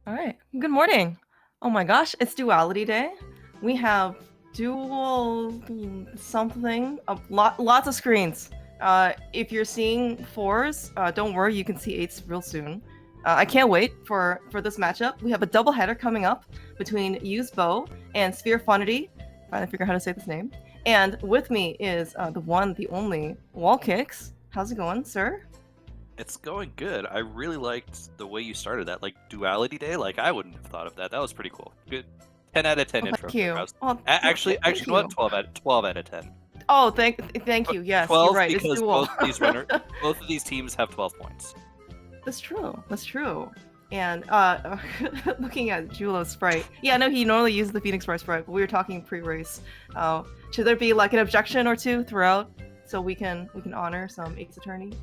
All right. Good morning. Oh my gosh, it's Duality Day. We have dual something. Lots of screens. If you're seeing fours, don't worry. You can see eights real soon. I can't wait for this matchup. We have a double header coming up between Usedbow and Sphere-FUnity. Finally figure out how to say this name. And with me is the one, the only Wall Kicks. How's it going, sir? It's going good. I really liked the way you started that, like Duality Day. Like I wouldn't have thought of that. That was pretty cool. Good. 10 out of 10 Oh, intro. thank you. Oh, Actually, thank you know what? you. 12 out of 10. Oh, thank you. Yes, you're 12 right. It's because dual. both of these teams have 12 points. That's true. That's true. And looking at Julo's sprite, yeah, I know he normally uses the Phoenix Sprite, but we were talking pre-race. Should there be like an objection or two throughout, so we can honor some Ace Attorney?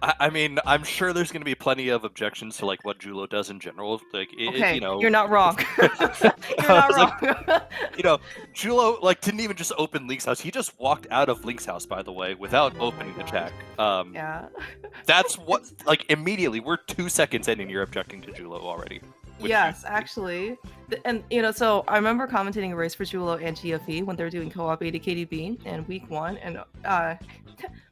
I mean, I'm sure there's going to be plenty of objections to like what Julo does in general. Like, Okay, you're not wrong. You're I not was wrong. like, Julo like didn't even just open Link's house. He just walked out of Link's house, by the way, without opening the check. Yeah. That's what, like, immediately we're 2 seconds in and you're objecting to Julo already. Yes, actually. And, so I remember commentating a race for Julo and GFE when they were doing co-op 80 KDB in week 1, and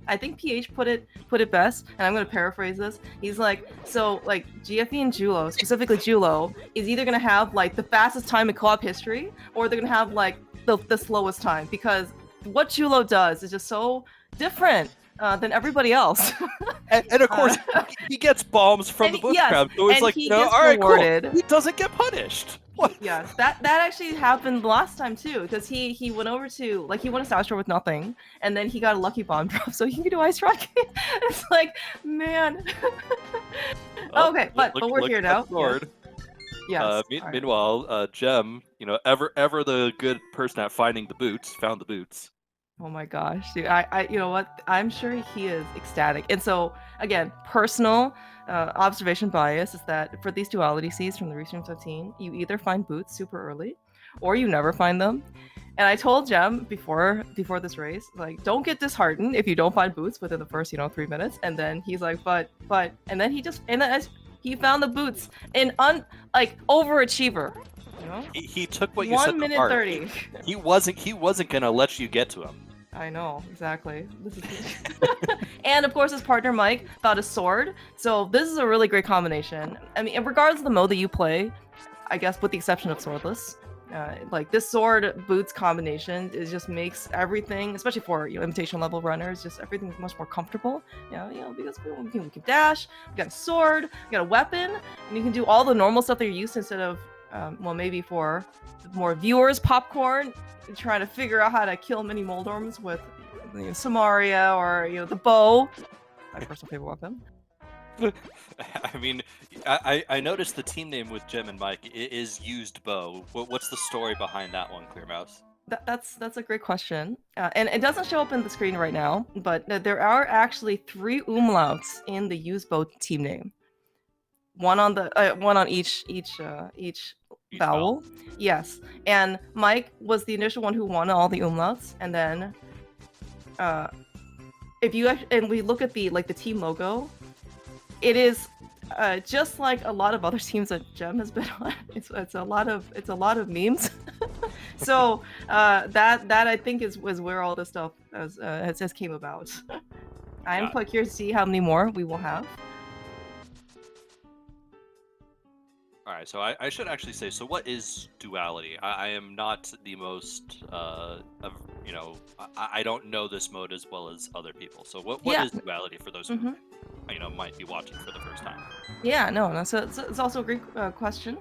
I think PH put it best, and I'm going to paraphrase this. He's like, so, like, GFE and Julo, specifically Julo, is either going to have, like, the fastest time in co-op history, or they're going to have, like, the slowest time, because what Julo does is just so different than everybody else. and of course, he gets bombs from the bush crowd, so it's like, all right, rewarded. Cool. He doesn't get punished. What? Yes, that actually happened last time too, because he went over to, like, he won a Star Store with nothing, and then he got a lucky bomb drop, so he could do Ice Rocket. It's like, man. Okay, but we're here now. Yes. Meanwhile, Gem, ever the good person at finding the boots, found the boots. Oh my gosh, dude! I you know what? I'm sure he is ecstatic. And so again, personal observation bias is that for these duality seeds from the Restream 15, you either find boots super early, or you never find them. And I told Jem before this race, like, don't get disheartened if you don't find boots within the first 3 minutes. And then he's like, but, and then he found the boots, an overachiever. He took what you said. 1 minute 30. He wasn't gonna let you get to him. I know, exactly. And of course, his partner Mike found a sword. So this is a really great combination. I mean, regardless of the mode that you play, I guess with the exception of swordless, like this sword boots combination, it just makes everything, especially for Invitational level runners, just everything's much more comfortable. Because we can dash, we got a sword, we got a weapon, and you can do all the normal stuff that you're used to instead of maybe for more viewers, popcorn, trying to figure out how to kill mini Moldorms with Samaria or the bow. My personal favorite weapon. I mean, I noticed the team name with Gem and Mike is Usedbow. What's the story behind that one, Clearmouse? That's a great question, and it doesn't show up in the screen right now, but there are actually 3 umlauts in the Usedbow team name. One on each vowel. Yes, and Mike was the initial one who won all the umlauts, and then and we look at the team logo, it is just like a lot of other teams that Gem has been on. It's a lot of memes. So that I think was where all this stuff has came about. I am quite curious to see how many more we will have. All right, so I should actually say, so what is duality? I am not the most, I don't know this mode as well as other people. So what is duality for those who, might be watching for the first time? Yeah, no. So it's also a great question.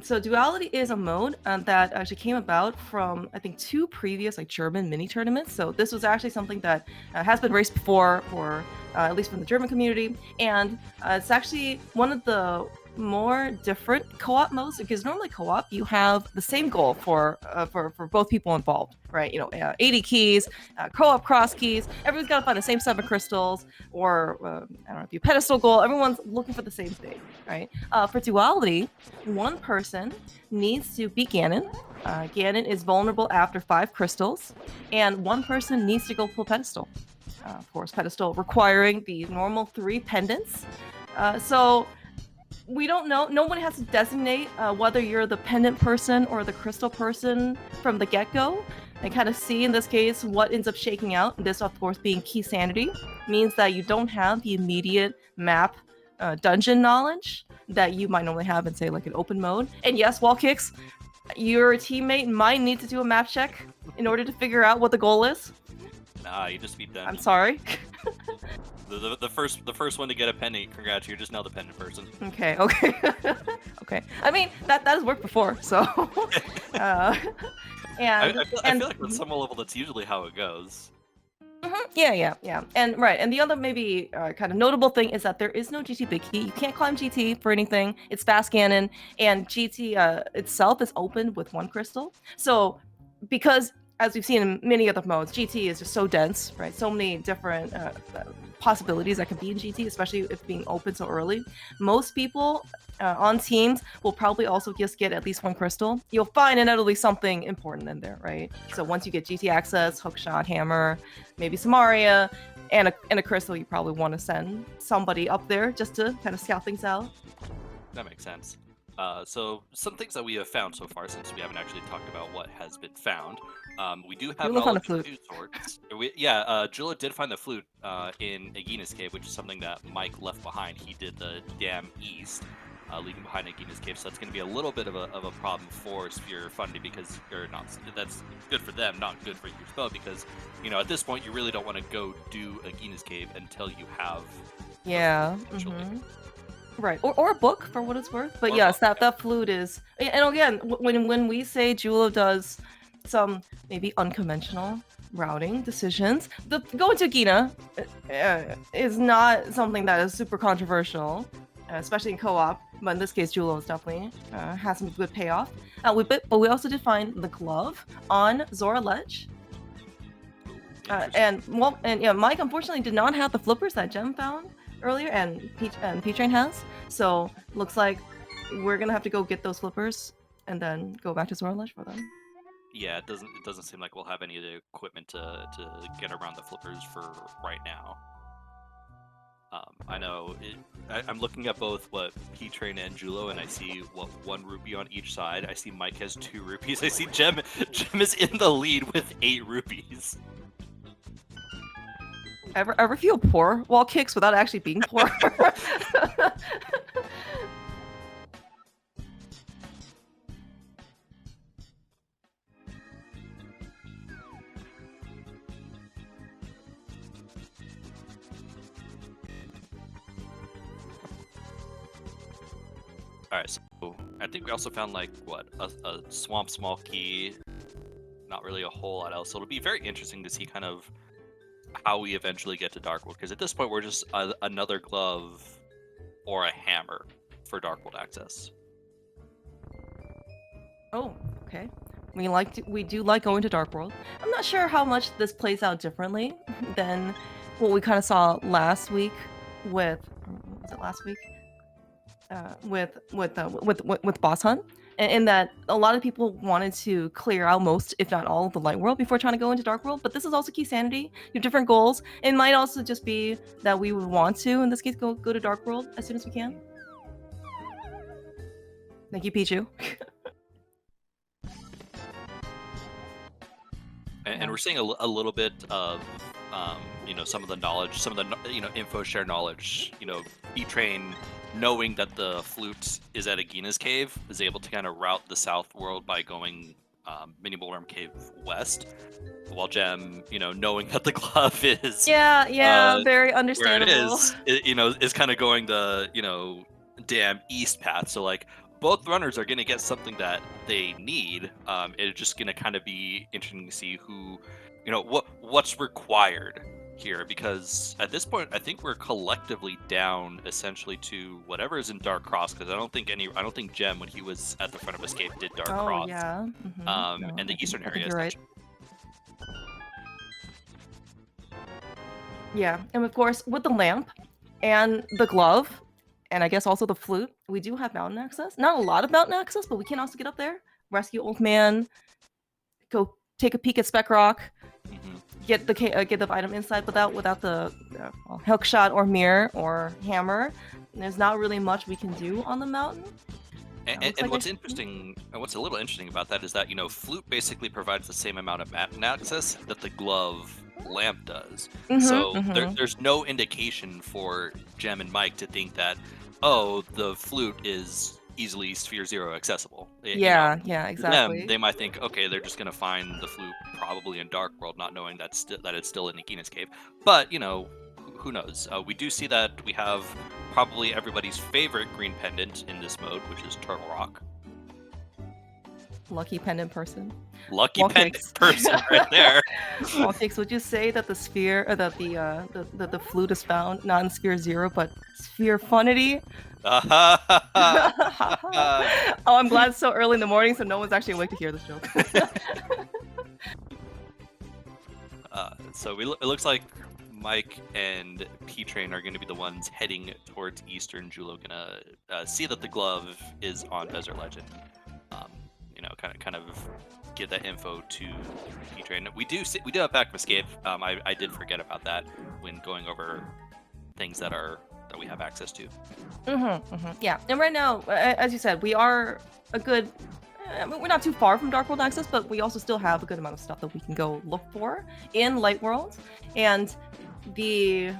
So duality is a mode that actually came about from, I think, 2 previous German mini tournaments. So this was actually something that has been raced before, for at least from the German community, and it's actually one of the more different co-op modes, because normally co-op you have the same goal for both people involved, right? 80 keys, co-op cross keys, everyone's got to find the same 7 crystals, or I don't know if you pedestal goal, everyone's looking for the same thing, right? For duality, one person needs to beat Ganon. Ganon is vulnerable after 5 crystals, and one person needs to go full pedestal. Of course, pedestal requiring the normal 3 pendants. So we don't know. No one has to designate whether you're the pendant person or the crystal person from the get-go. And kind of see in this case what ends up shaking out. This, of course, being key sanity, means that you don't have the immediate map dungeon knowledge that you might normally have in, say, like an open mode. And yes, wall kicks, your teammate might need to do a map check in order to figure out what the goal is. Nah, you just beat them. I'm sorry. The first one to get a penny. Congrats, you're just now the pendant person. Okay. Okay. I mean, that has worked before, so. And I feel like with some level, that's usually how it goes. Yeah. And right. And the other maybe kind of notable thing is that there is no GT Big Key. You can't climb GT for anything. It's fast cannon, and GT itself is open with one crystal. So, because as we've seen in many other modes, GT is just so dense, right? So many different possibilities that can be in GT, especially if being open so early. Most people on teams will probably also just get at least one crystal. You'll find inevitably something important in there, right? So once you get GT access, hookshot, hammer, maybe some Aria, and a crystal, you probably want to send somebody up there just to kind of scout things out. That makes sense. So some things that we have found so far, since we haven't actually talked about what has been found. We do have Jula found a knowledge of flute. two sorts. Jula did find the flute in Agina's cave, which is something that Mike left behind. He did the dam east, leaving behind Agina's cave, so that's going to be a little bit of a problem for Sphere-FUNity because that's good for them, not good for Usedbow, because at this point you really don't want to go do Agina's cave until you have Right, or a book for what it's worth. But yes, that flute is, and again, when we say Jula does some maybe unconventional routing decisions, going to Agina is not something that is super controversial, especially in co-op. But in this case, Jula is definitely has some good payoff. But we also did find the glove on Zora Ledge. Mike unfortunately did not have the flippers that Gem found earlier, and P-Train has. So looks like we're gonna have to go get those flippers and then go back to Zora Ledge for them. Yeah, it doesn't seem like we'll have any of the equipment to get around the flippers for right now. I know I'm looking at both what P-Train and Julo, and I see 1 rupee on each side. I see Mike has 2 rupees. I see Gem is in the lead with 8 rupees. Ever feel poor wall kicks without actually being poor? Alright, so I think we also found a swamp small key. Not really a whole lot else. So it'll be very interesting to see kind of how we eventually get to Darkworld, because at this point we're just another glove or a hammer for Darkworld access. Oh, okay. We do like going to Darkworld. I'm not sure how much this plays out differently than what we kind of saw last week with with Boss Hunt, in that a lot of people wanted to clear out most, if not all, of the Light World before trying to go into Dark World. But this is also key sanity. You have different goals. It might also just be that we would want to, in this case, go to Dark World as soon as we can. Thank you, Pichu. And we're seeing a little bit of some of the knowledge, some of the info share knowledge. E-Train, knowing that the flute is at Agina's cave, is able to kind of route the south world by going Mini Bullworm Cave west, while Gem, knowing that the glove is very understandable. Where it is kind of going the damn east path. So both runners are going to get something that they need. It's just going to kind of be interesting to see who, what's required here, because at this point I think we're collectively down essentially to whatever is in Dark Cross, because I don't think Gem, when he was at the front of Escape, did Dark Cross. And the eastern area. You're right. Yeah, and of course with the lamp and the glove, and I guess also the flute, we do have mountain access. Not a lot of mountain access, but we can also get up there, rescue Old Man, go take a peek at Spec Rock, get the item inside without the hook shot or mirror or hammer. there's not really much we can do on the mountain. And what's interesting, and what's a little interesting about that is that Flute basically provides the same amount of mountain access that the glove lamp does. So there's no indication for Gem and Mike to think that, oh, the Flute is easily Sphere Zero accessible. Yeah, To exactly. them, they might think, okay, they're just gonna find the Flute probably in Dark World, not knowing that it's still in Nagina's cave. But who knows? We do see that we have probably everybody's favorite green pendant in this mode, which is Turtle Rock. Lucky pendant person. Lucky pendant person right there. Wallcakes, would you say that the sphere, or that the flute is found not in Sphere Zero, but Sphere-FUnity? Oh, I'm glad it's so early in the morning, so no one's actually awake to hear this joke. So it looks like Mike and P-Train are going to be the ones heading towards Eastern. Julo gonna see that the glove is on Desert Legend. Kind of give that info to P-Train. We do have backup escape. I did forget about that when going over things that we have access to. Yeah, and right now, as you said, we are a good. We're not too far from Dark World access, but we also still have a good amount of stuff that we can go look for in Light World, and the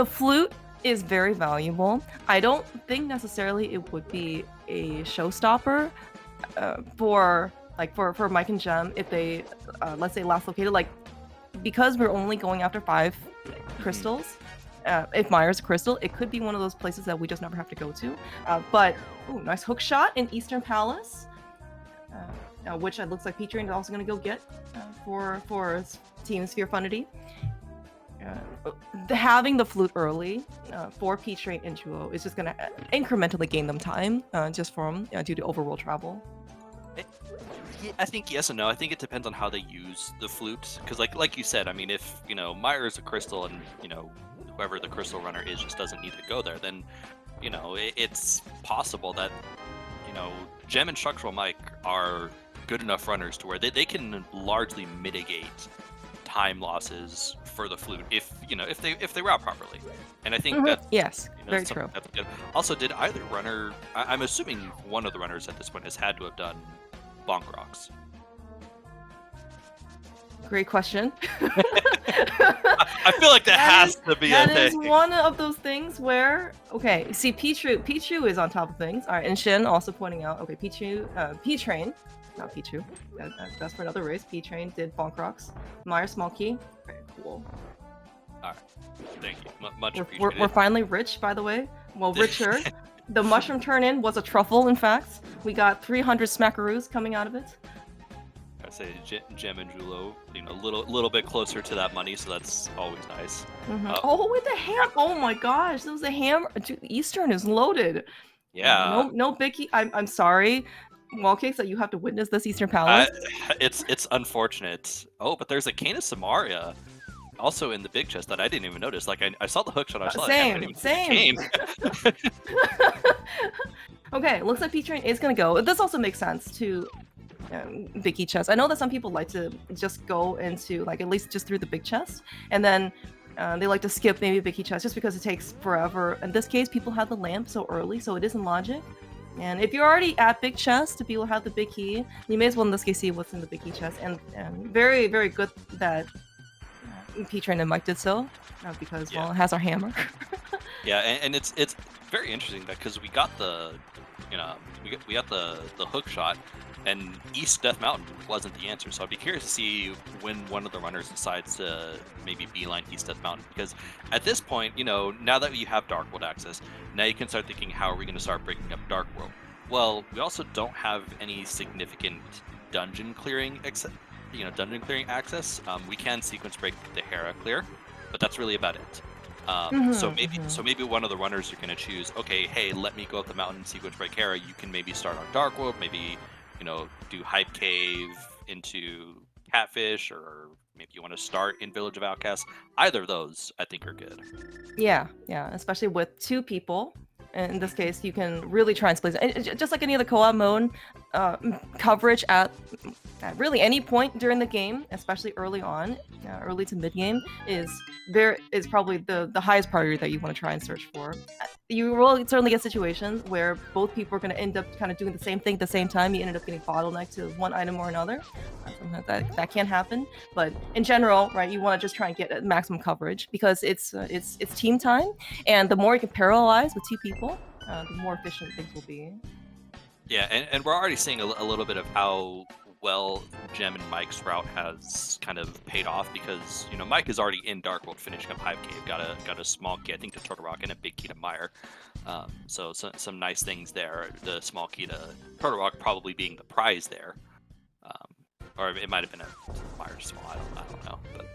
flute is very valuable. I don't think necessarily it would be a showstopper for Mike and Gem if they let's say last located, because we're only going after 5 crystals. If Myra's a crystal, it could be one of those places that we just never have to go to. But nice hook shot in Eastern Palace, which it looks like P-Train is also going to go get for Team Sphere-FUnity. Having the flute early for P-Train and Julo is just going to incrementally gain them time just from due to overworld travel. I think yes and no. I think it depends on how they use the flute, because like you said, I mean, if Myra's a crystal and whoever the crystal runner is just doesn't need to go there, then it's possible that Gem and Structural Mike are good enough runners to where they can largely mitigate time losses for the flute if they route properly. And I think that yes, very true. That's good. Also, did either runner? I'm assuming one of the runners at this point has had to have done bonk rocks. Great question. I feel like that has to be a thing. That is one of those things where, okay, see, Pichu is on top of things. All right, and Shin also pointing out, okay, P-Train, not Pichu, that's for another race. P-Train did bonk rocks. Meyer small key, very cool. All right, thank you, much appreciated. We're finally rich, by the way. Well, richer. The mushroom turn-in was a truffle, in fact. We got 300 smackaroos coming out of it. I'd say Gem and Julo, a little bit closer to that money, so that's always nice. With the ham! Oh my gosh, there was a ham. Eastern is loaded. Yeah. No Bicky. I'm sorry, Wallcakes, that you have to witness this Eastern Palace. It's unfortunate. Oh, but there's a Cane of Samaria also in the big chest that I didn't even notice. Like I saw the hook shot. I saw same. Okay, looks like P-Train is gonna go. This also makes sense to biggie chest. I know that some people like to just go into at least just through the big chest, and then they like to skip maybe biggie chest just because it takes forever. In this case, people have the lamp so early, so it isn't logic. And if you're already at big chest, if people have the big key, you may as well in this case see what's in the big key chest. And very, very good that P-Train and Mike did so, because it has our hammer. Yeah, and it's very interesting that because we got the we got the hook shot, and East Death Mountain wasn't the answer. So I'd be curious to see when one of the runners decides to maybe beeline East Death Mountain, because at this point, now that you have Dark World access, now you can start thinking, how are we going to start breaking up Dark World? Well, we also don't have any significant dungeon clearing access. We can sequence break the Hera clear, but that's really about it. So maybe one of the runners are going to choose, okay, hey, let me go up the mountain, sequence break Hera. You can maybe start on Dark World, maybe do Hype Cave into Catfish, or maybe you want to start in Village of Outcasts. Either of those, I think, are good. Yeah, especially with 2 people. In this case, you can really try and split it. And just like any other co-op mode, coverage at really any point during the game, especially early on, early to mid game, is probably the highest priority that you want to try and search for. You will certainly get situations where both people are going to end up kind of doing the same thing at the same time. You ended up getting bottlenecked to one item or another. Sometimes that can happen, but in general, right, you want to just try and get maximum coverage because it's team time, and the more you can parallelize with two people, the more efficient things will be. Yeah, and we're already seeing a little bit of how well Gem and Mike's route has kind of paid off because Mike is already in Dark World finishing up Hive Cave, got a small key I think to Turtle Rock and a big key to Mire, so some nice things there. The small key to Turtle Rock probably being the prize there, or it might have been a Mire small. I don't know, but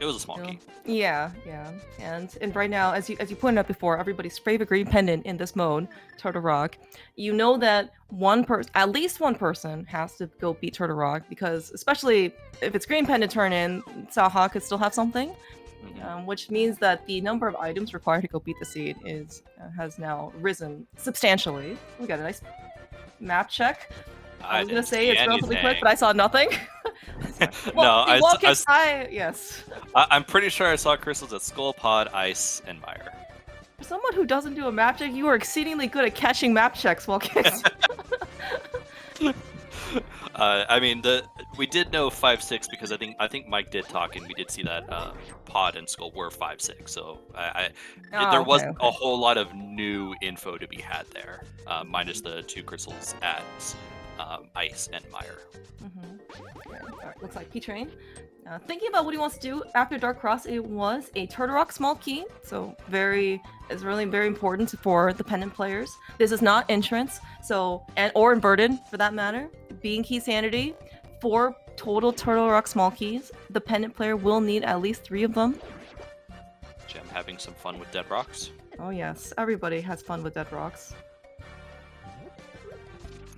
it was a small key. Yeah. And right now, as you pointed out before, everybody's favorite green pendant in this mode, Turtle Rock. You know that at least one person has to go beat Turtle Rock because, especially if it's green pendant turn in, Saha could still have something, which means that the number of items required to go beat the seed has now risen substantially. We got a nice map check. I was gonna say it's relatively quick, but I saw nothing. Well, no, yes. I'm pretty sure I saw crystals at Skull Pod, Ice, and Mire. For someone who doesn't do a map check, you are exceedingly good at catching map checks while kicks. I mean, we did know 5-6 because I think Mike did talk and we did see that Pod and Skull were 5-6. So there wasn't a whole lot of new info to be had there, minus the 2 crystals at Ice and Mire. Alright, looks like P-Train. Thinking about what he wants to do after Dark Cross, it was a Turtle Rock small key, so it's really very important for the pendant players. This is not entrance, or inverted for that matter. Being key sanity, 4 total Turtle Rock small keys. The pendant player will need at least 3 of them. Gem having some fun with dead rocks. Oh yes, everybody has fun with dead rocks.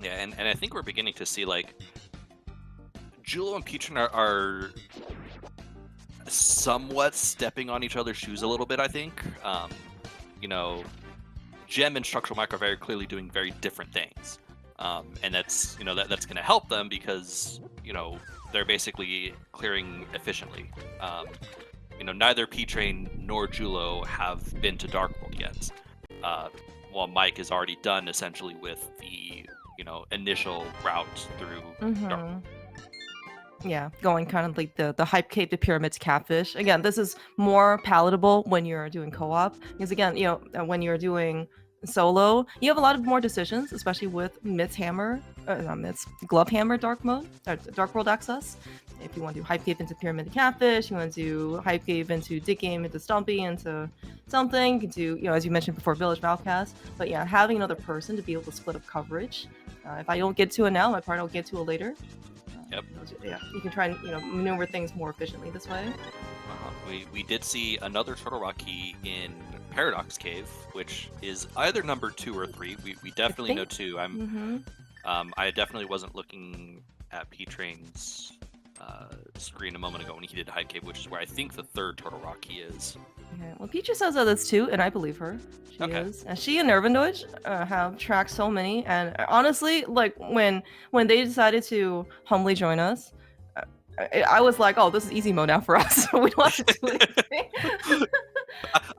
Yeah, and I think we're beginning to see like Julo and P-Train are somewhat stepping on each other's shoes a little bit, I think. Gem and Structural Mike are very clearly doing very different things. And that's that's going to help them because they're basically clearing efficiently. Neither P-Train nor Julo have been to Dark World yet, while Mike is already done essentially with the initial route through Dark World. Yeah, going kind of like the Hype Cave to Pyramids Catfish. Again, this is more palatable when you're doing co-op because again, when you're doing solo, you have a lot of more decisions, especially with Glove Hammer Dark Mode, or Dark World access. If you want to do Hype Cave into Pyramid to Catfish, you want to do Hype Cave into Dig Game into Stumpy into something, you can do, as you mentioned before, Village Valcast. But yeah, having another person to be able to split up coverage. If I don't get to it now, my partner will get to it later. Yep. Yeah, you can try and maneuver things more efficiently this way. We did see another Turtle Rock key in Paradox Cave, which is either number 2 or 3. We definitely know 2. I definitely wasn't looking at P-Train's screen a moment ago when he did Hype Cave, which is where I think the 3rd Turtle Rock key is. Yeah, well, Peaches says that it's 2, and I believe her. She is. And she and Nervendoge have tracked so many, and honestly, like when they decided to humbly join us, I was like, oh, this is easy mode now for us. We don't have to do anything.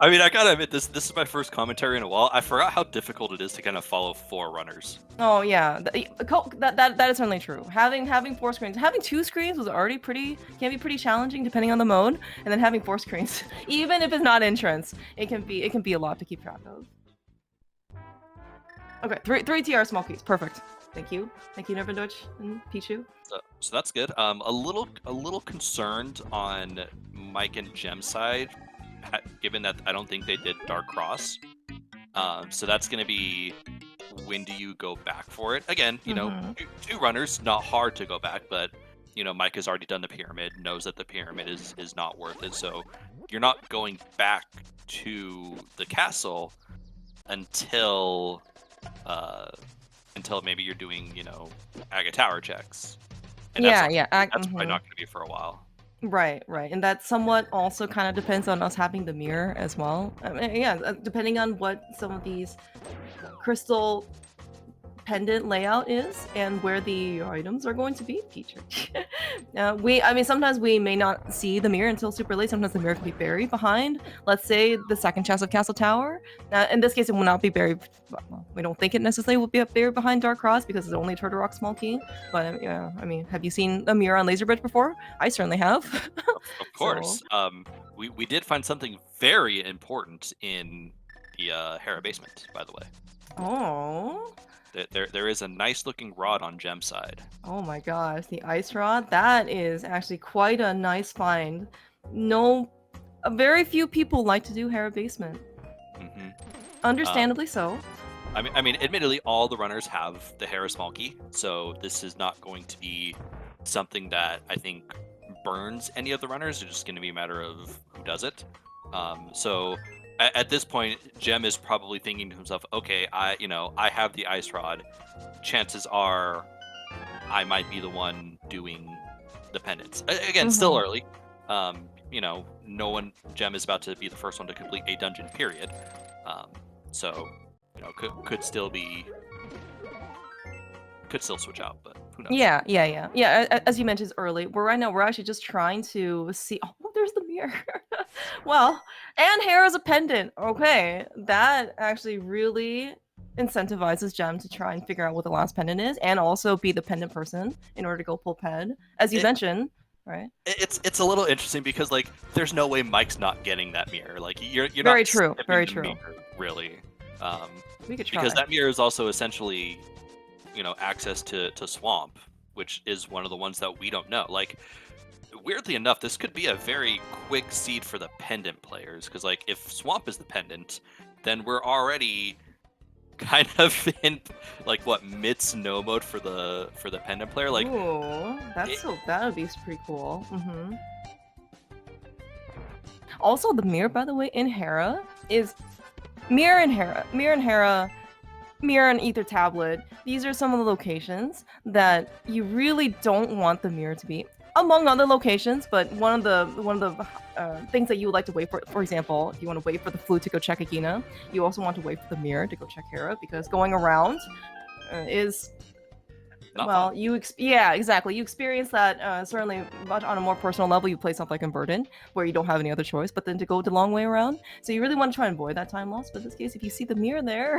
I mean, I gotta admit, this is my first commentary in a while. I forgot how difficult it is to kind of follow 4 runners. Oh yeah, that is certainly true. Having 4 screens, having 2 screens was already can be pretty challenging depending on the mode, and then having 4 screens, even if it's not entrance, it can be a lot to keep track of. Okay, 3 TR small keys, perfect. Thank you, Nervendoge and Pichu. So that's good. A little concerned on Mike and Gem's side, given that I don't think they did Dark Cross. So that's going to be, when do you go back for it? Again, 2 runners, not hard to go back, but Mike has already done the pyramid, knows that the pyramid is not worth it. So you're not going back to the castle until maybe you're doing, Aga Tower checks. And that's probably not going to be for a while. Right, right. And that somewhat also kind of depends on us having the mirror as well. I mean, yeah, depending on what some of these crystal pendant layout is and where the items are going to be featured. I mean, sometimes we may not see the mirror until super late. Sometimes the mirror can be buried behind, let's say, the second chest of Castle Tower. In this case, it will not be buried. Well, we don't think it necessarily will be buried behind Dark Cross because it's only Turtle Rock small key. But yeah, I mean, have you seen a mirror on Laser Bridge before? I certainly have. Of So, course. We did find something very important in the Hera basement, by the way. oh. There is a nice looking rod on Gem's side. Oh my gosh, the ice rod? That is actually quite a nice find. No, very few people like to do Hera basement. Mm-hmm. Understandably so. I mean, admittedly, all the runners have the Hera small key, so this is not going to be something that I think burns any of the runners. It's just going to be a matter of who does it. So at this point, Gem is probably thinking to himself, okay, I have the ice rod. Chances are I might be the one doing the pendants. Again, still early. No one, Gem is about to be the first one to complete a dungeon, period. So, could still switch out, but who knows? Yeah. As you mentioned, it's early. Right now, we're actually just trying to see. Oh, there's the mirror. Well, and Hera's a pendant. Okay, that actually really incentivizes Gem to try and figure out what the last pendant is, and also be the pendant person in order to go pull ped, as you mentioned, right? It's a little interesting because like there's no way Mike's not getting that mirror. Like you're Very not true. skipping Very the true. mirror, really. We could try. Because that mirror is also essentially, access to Swamp, which is one of the ones that we don't know. Like, weirdly enough, this could be a very quick seed for the pendant players. Because like, if Swamp is the pendant, then we're already kind of in like what mid-snow mode for the pendant player. Like, ooh, that would be pretty cool. Also, the mirror, by the way, in Hera is Mirror and Hera, Mirror and Ether Tablet. These are some of the locations that you really don't want the mirror to be, among other locations. But one of the things that you would like to wait for example, if you want to wait for the flute to go check Agina, you also want to wait for the mirror to go check Hera, because going around is not well, fun. yeah, exactly. You experience that certainly much on a more personal level. You play something like in Burden, where you don't have any other choice but then to go the long way around. So you really want to try and avoid that time loss. But in this case, if you see the mirror there,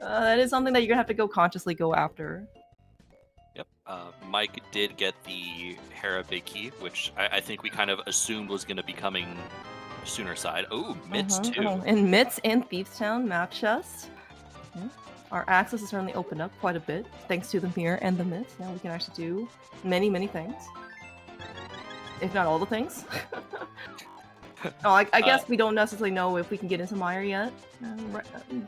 that is something that you're gonna have to consciously go after. Yep. Mike did get the Hera big key, which I think we kind of assumed was going to be coming sooner side. Oh, Mitts too. And Mitts and Thiefstown map chest. Yeah. Our access has certainly opened up quite a bit thanks to the mirror and the Mitts. Now we can actually do many, many things, if not all the things. I guess we don't necessarily know if we can get into Mire yet.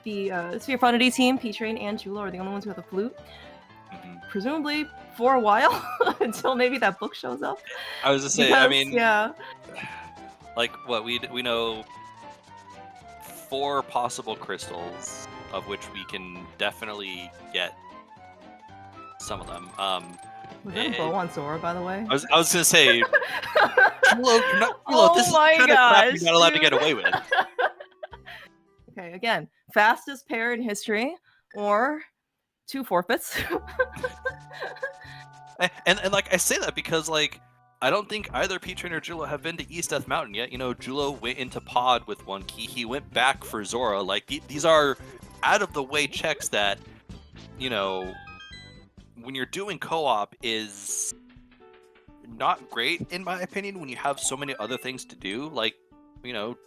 The Sphere-FUnity team, P-Train and Jula, are the only ones who have the flute. Presumably for a while, until maybe that book shows up. I was just saying, I mean, yeah. Like, what, we know 4 possible crystals, of which we can definitely get some of them. Was that a bow on Sora, by the way? I was gonna say, oh this is my kind of crap you're not allowed to get away with. Okay, again, fastest pair in history, or 2 forfeits. and like I say that because like I don't think either P-Train or Julo have been to East Death Mountain yet. Julo went into Pod with 1 key. He went back for Zora. Like these are out of the way checks that when you're doing co-op is not great in my opinion when you have so many other things to do. Like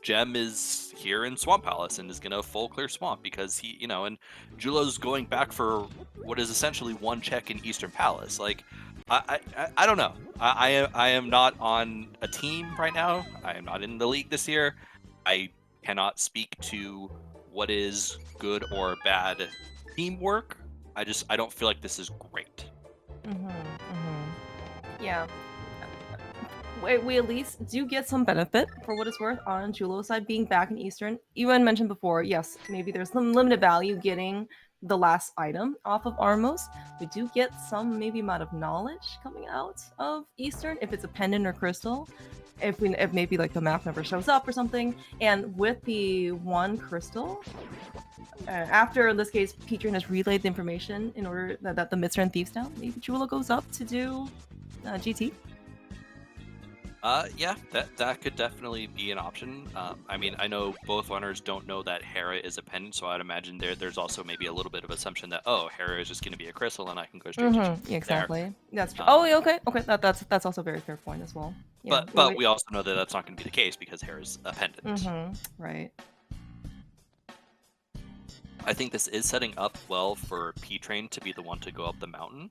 Gem is here in Swamp Palace and is gonna full clear Swamp because he and Julo's going back for what is essentially 1 check in Eastern Palace. Like I don't know. I am not on a team right now. I am not in the league this year. I cannot speak to what is good or bad teamwork. I don't feel like this is great. Yeah. We at least do get some benefit for what it's worth on Julo's side being back in Eastern. Ewan mentioned before, yes, maybe there's some limited value getting the last item off of Armos, we do get some maybe amount of knowledge coming out of Eastern if it's a pendant or crystal. If maybe like the map never shows up or something, and with the one crystal, after in this case Peter has relayed the information in order that the Mister and Thieves down, maybe Jula goes up to do GT. Yeah, that could definitely be an option. I mean, I know both runners don't know that Hera is a pendant, so I'd imagine there's also maybe a little bit of assumption that, oh, Hera is just going to be a crystal and I can go straight to GT Yeah, exactly. there. That's true. Oh, yeah, okay. That's also a very fair point as well. Yeah, but we also know that that's not going to be the case because Hera's a pendant. Right. I think this is setting up well for P-Train to be the one to go up the mountain.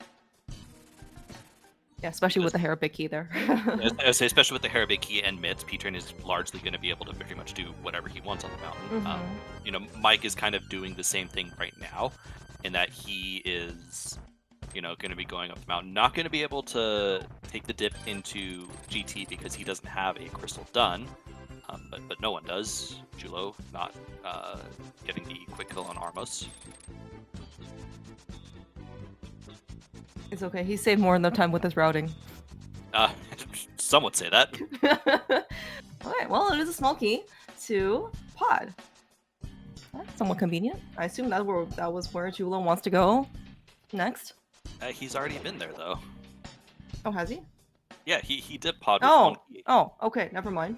Yeah, especially with the Hera big key there. I say especially with the Hera big key and mitts, P-Train is largely going to be able to pretty much do whatever he wants on the mountain. You know, Mike is kind of doing the same thing right now, in that he is, you know, going to be going up the mountain, not going to be able to take the dip into GT because he doesn't have a crystal done. But no one does. Julo not getting the quick kill on Armos. It's okay. He saved more than the time with his routing. Some would say that. Alright, well, it is a small key to pod. Somewhat convenient. I assume that was where Julo wants to go next. He's already been there, though. Oh, has he? Yeah, he did pod with one key. Oh, okay. Never mind.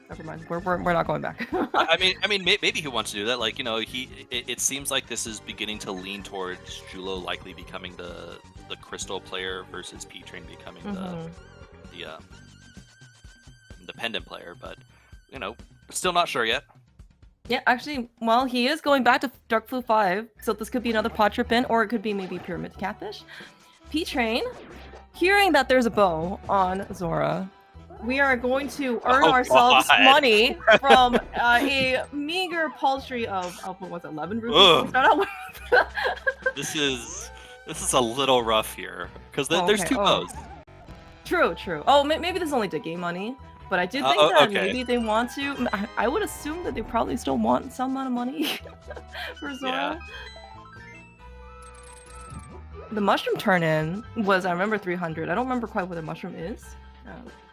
We're not going back. I mean, maybe he wants to do that. Like, you know, it seems like this is beginning to lean towards Julo likely becoming the crystal player versus P-Train becoming the pendant player. But, you know, still not sure yet. Yeah, actually, well, he is going back to Dark Blue 5, so this could be another pod trip in, or it could be maybe Pyramid Catfish. P-Train, hearing that there's a bow on Zora, we are going to earn ourselves money from a meager paltry of what was it, 11 rupees? This is a little rough here because there's two bows. True. Oh, maybe this is only digging money, but I do think that maybe they want to. I would assume that they probably still want some amount of money for Zora. Yeah. The mushroom turn-in was, I remember, 300. I don't remember quite what the mushroom is.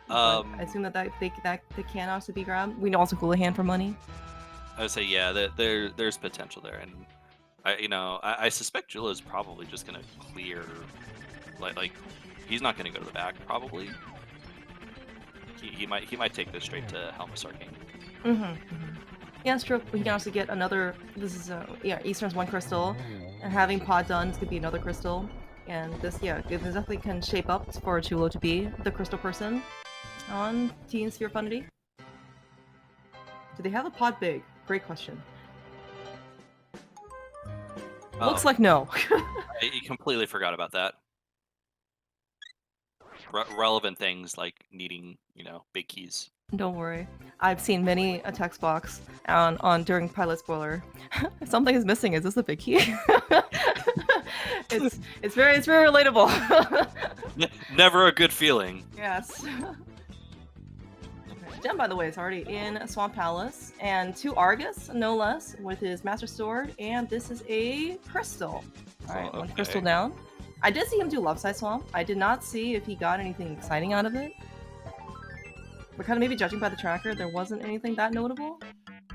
I assume that they can also be grabbed. We know also Houlihan for money. I would say there's potential there, and I suspect Jula is probably just gonna clear, like he's not gonna go to the back probably. He might take this straight to Helmus Arcane. Yeah, it's true. We can also get another. This is Eastern's one crystal, and having pod done, this could be another crystal. And this definitely can shape up for Julo to be the crystal person on Team Sphere-FUnity. Do they have a pod big? Great question. Looks like no. I completely forgot about that. Relevant things like needing, big keys. Don't worry. I've seen many a text box on during pilot spoiler. Something is missing. Is this a big key? it's very relatable. Never a good feeling. Yes. Gem, by the way, is already in Swamp Palace, and 2 Argus, no less, with his Master Sword, and this is a crystal. Alright, one crystal down. I did see him do Love Side Swamp. I did not see if he got anything exciting out of it. But kind of maybe judging by the tracker, there wasn't anything that notable.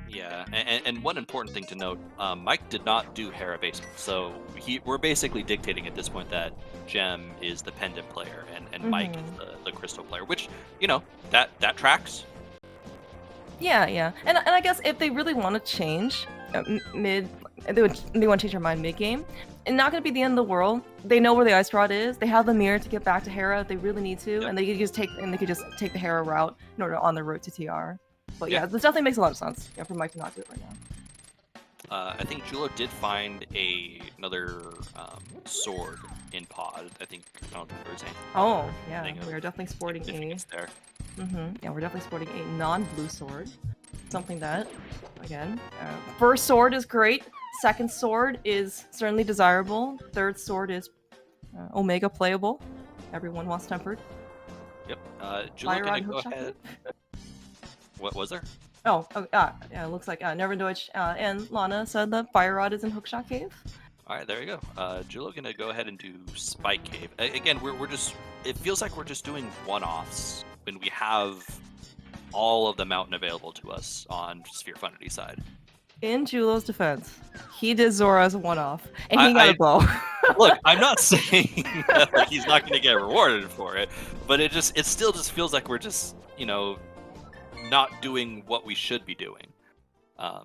Yeah, and one important thing to note, Mike did not do Hera basement, so we're basically dictating at this point that Gem is the pendant player and Mike is the crystal player, which, that tracks. Yeah. And I guess if they really want to change they want to change their mind mid-game, and not going to be the end of the world. They know where the ice rod is. They have the mirror to get back to Hera if they really need to, and they could just take the Hera route in order on the road to TR. But yeah, this definitely makes a lot of sense. Yeah, for Mike to not do it right now. I think Julo did find another sword in pod. I don't know if there was anything. Oh yeah, we are definitely sporting a. Yeah, we're definitely sporting a non-blue sword. Something that, again, first sword is great. Second sword is certainly desirable. Third sword is Omega playable. Everyone wants tempered. Yep. Julo gonna go ahead. What was there? Yeah, it looks like Neverdeutsch and Lana said that Fire Rod is in Hookshot Cave. All right, there you go. Julo gonna go ahead and do Spike Cave. Again, we're just. It feels like we're just doing one-offs when we have all of the mountain available to us on Sphere-FUnity side. In Julo's defense, he did Zora as a one-off, and he got a bow. Look, I'm not saying that like, he's not gonna get rewarded for it, but it still just feels like we're just not doing what we should be doing. I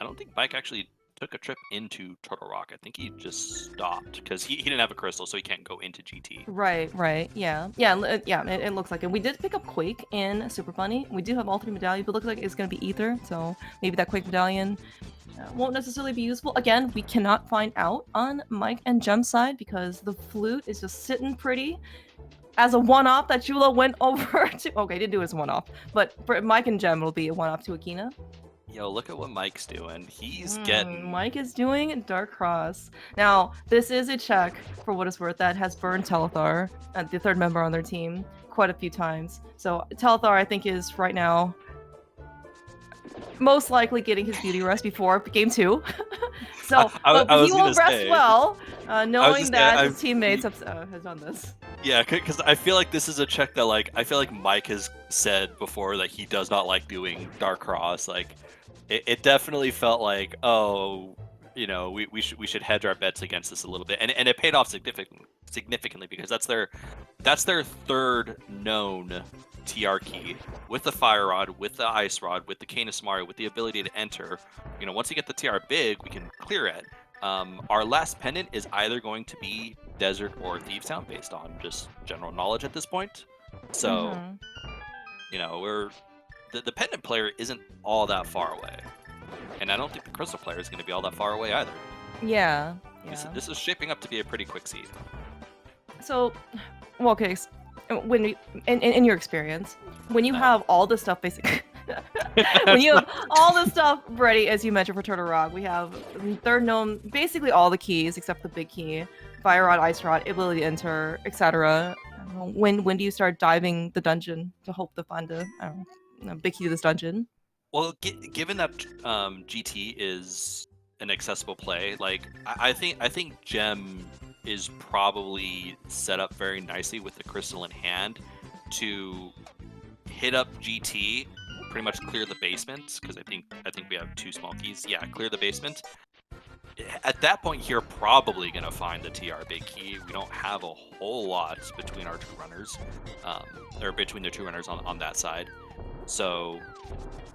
don't think Mike actually took a trip into Turtle Rock. I think he just stopped because he didn't have a crystal, so he can't go into GT. Right, yeah. It looks like it. We did pick up Quake in Super Funny. We do have alternate medallion, but it looks like it's going to be Ether, so maybe that Quake medallion won't necessarily be useful. Again, we cannot find out on Mike and Gem's side because the flute is just sitting pretty. As a one-off that Julo went over to... Okay, didn't do it as a one-off, but for Mike and Gem, it'll be a one-off to Akina. Yo, look at what Mike's doing. He's getting... Mike is doing Dark Cross. Now, this is a check, for what it's worth, that has burned Telethar, the third member on their team, quite a few times. So Telethar, I think, is right now most likely getting his beauty rest before Game 2. So he will rest well, knowing that his teammates have done this. Yeah, because I feel like this is a check that, like, I feel like Mike has said before that he does not like doing Dark Cross. Like, it definitely felt like, oh, we should hedge our bets against this a little bit, and it paid off significantly because that's their third known TR key with the Fire Rod, with the Ice Rod, with the Canis Mario, with the ability to enter. Once we get the TR big, we can clear it. Our last pendant is either going to be Desert or Thieves Town based on just general knowledge at this point. So, we're the pendant player isn't all that far away, and I don't think the crystal player is going to be all that far away either. Yeah. This is shaping up to be a pretty quick seed. So, well, okay, when in your experience, when you have all the stuff basically. When you have all the stuff ready, as you mentioned, for Turtle Rock, we have third known, basically all the keys except the big key, Fire Rod, Ice Rod, ability to enter, etc. When do you start diving the dungeon to hope to find a big key to this dungeon? Well, given that GT is an accessible play, like I think Gem is probably set up very nicely with the crystal in hand to hit up GT. Pretty much clear the basement because I think we have 2 small keys. Yeah, clear the basement. At that point, you're probably gonna find the TR big key. We don't have a whole lot between our 2 runners, or between the 2 runners on that side. So,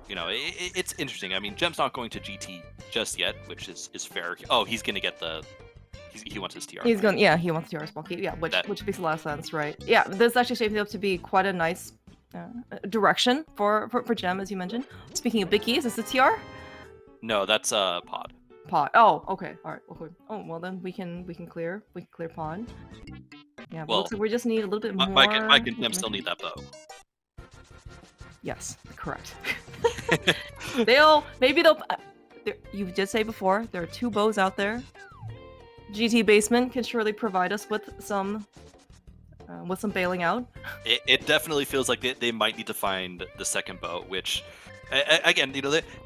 it's interesting. I mean, Gem's not going to GT just yet, which is fair. Oh, he's gonna get he wants his TR. He wants TR small key. Yeah, which makes a lot of sense, right? Yeah, this actually shaping up to be quite a nice direction for Gem, as you mentioned. Speaking of big keys, is this TR? No, that's pod. Pod. Oh, okay. All right. Okay. Oh, well then we can clear pod. Yeah. Well, looks like we just need a little bit more. Mike and Gem still need that bow. Yes, correct. You did say before there are 2 bows out there. GT Basement can surely provide us with some bailing out. It definitely feels like they might need to find the second bow, which, again,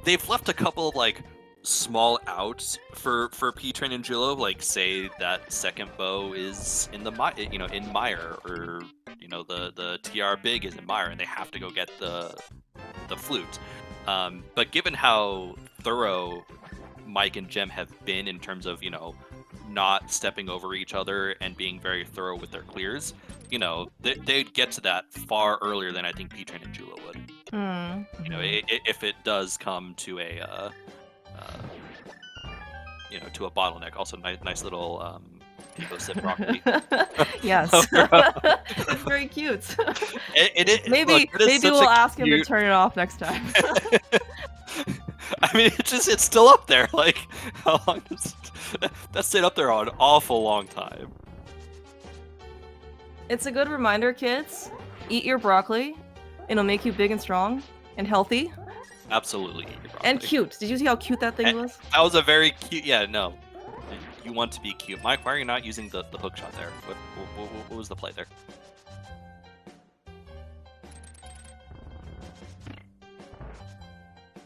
they've left a couple of, like, small outs for P-Train and Julo, like, say that second bow is in in Mire, or, the TR big is in Mire, and they have to go get the flute. But given how thorough Mike and Gem have been in terms of, not stepping over each other and being very thorough with their clears, they'd get to that far earlier than I think P-Train and Julo would. If it does come to a to a bottleneck. Also, nice little sip broccoli. Yes, it's very cute. Maybe we'll ask him to turn it off next time. I mean, it's still up there. Like, how long that stayed up there an awful long time. It's a good reminder, kids. Eat your broccoli. It'll make you big and strong and healthy. Absolutely eat your broccoli. And cute. Did you see how cute that thing was? That was a very cute. Yeah, no. You want to be cute. Mike, why are you not using the hook shot there? What was the play there?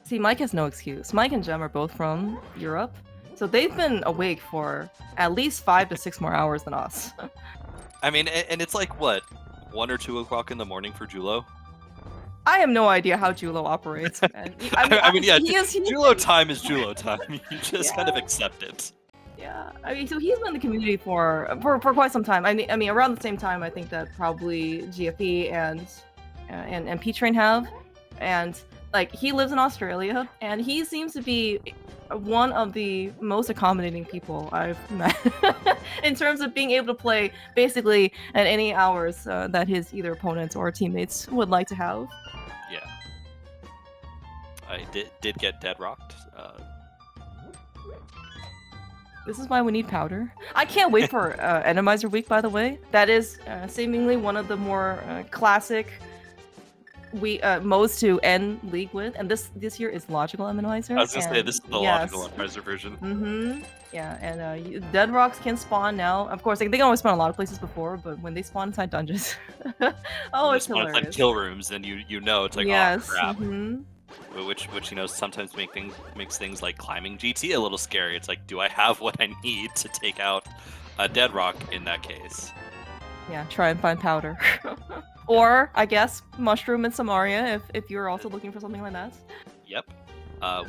See, Mike has no excuse. Mike and Gem are both from Europe, So they've been awake for at least 5 to 6 more hours than us. I mean, and it's like what, 1 or 2 o'clock in the morning for Julo? I have no idea how Julo operates. Man. I mean, yeah, he Julo time is Julo time. You just kind of accept it. Yeah, I mean, so he's been in the community for quite some time. I mean, around the same time, I think that probably GFE and P-Train have, and like he lives in Australia, and he seems to be one of the most accommodating people I've met in terms of being able to play basically at any hours that his either opponents or teammates would like to have. Yeah, I did get dead rocked. This is why we need powder. I can't wait for Randomizer week, by the way. That is seemingly one of the more classic modes to end league with, and this year is logical Randomizer. I was gonna say this is the logical Randomizer version. Mm-hmm. Yeah, and dead rocks can spawn now. Of course, they can always spawn a lot of places before, but when they spawn inside dungeons, oh, it's hilarious. Inside kill rooms, then you know it's like, yes. Oh crap. Mm-hmm. Which sometimes makes things like climbing GT a little scary. It's like, do I have what I need to take out a dead rock in that case? Yeah, try and find powder. Or, I guess, mushroom and Samaria if you're also looking for something like that. Yep.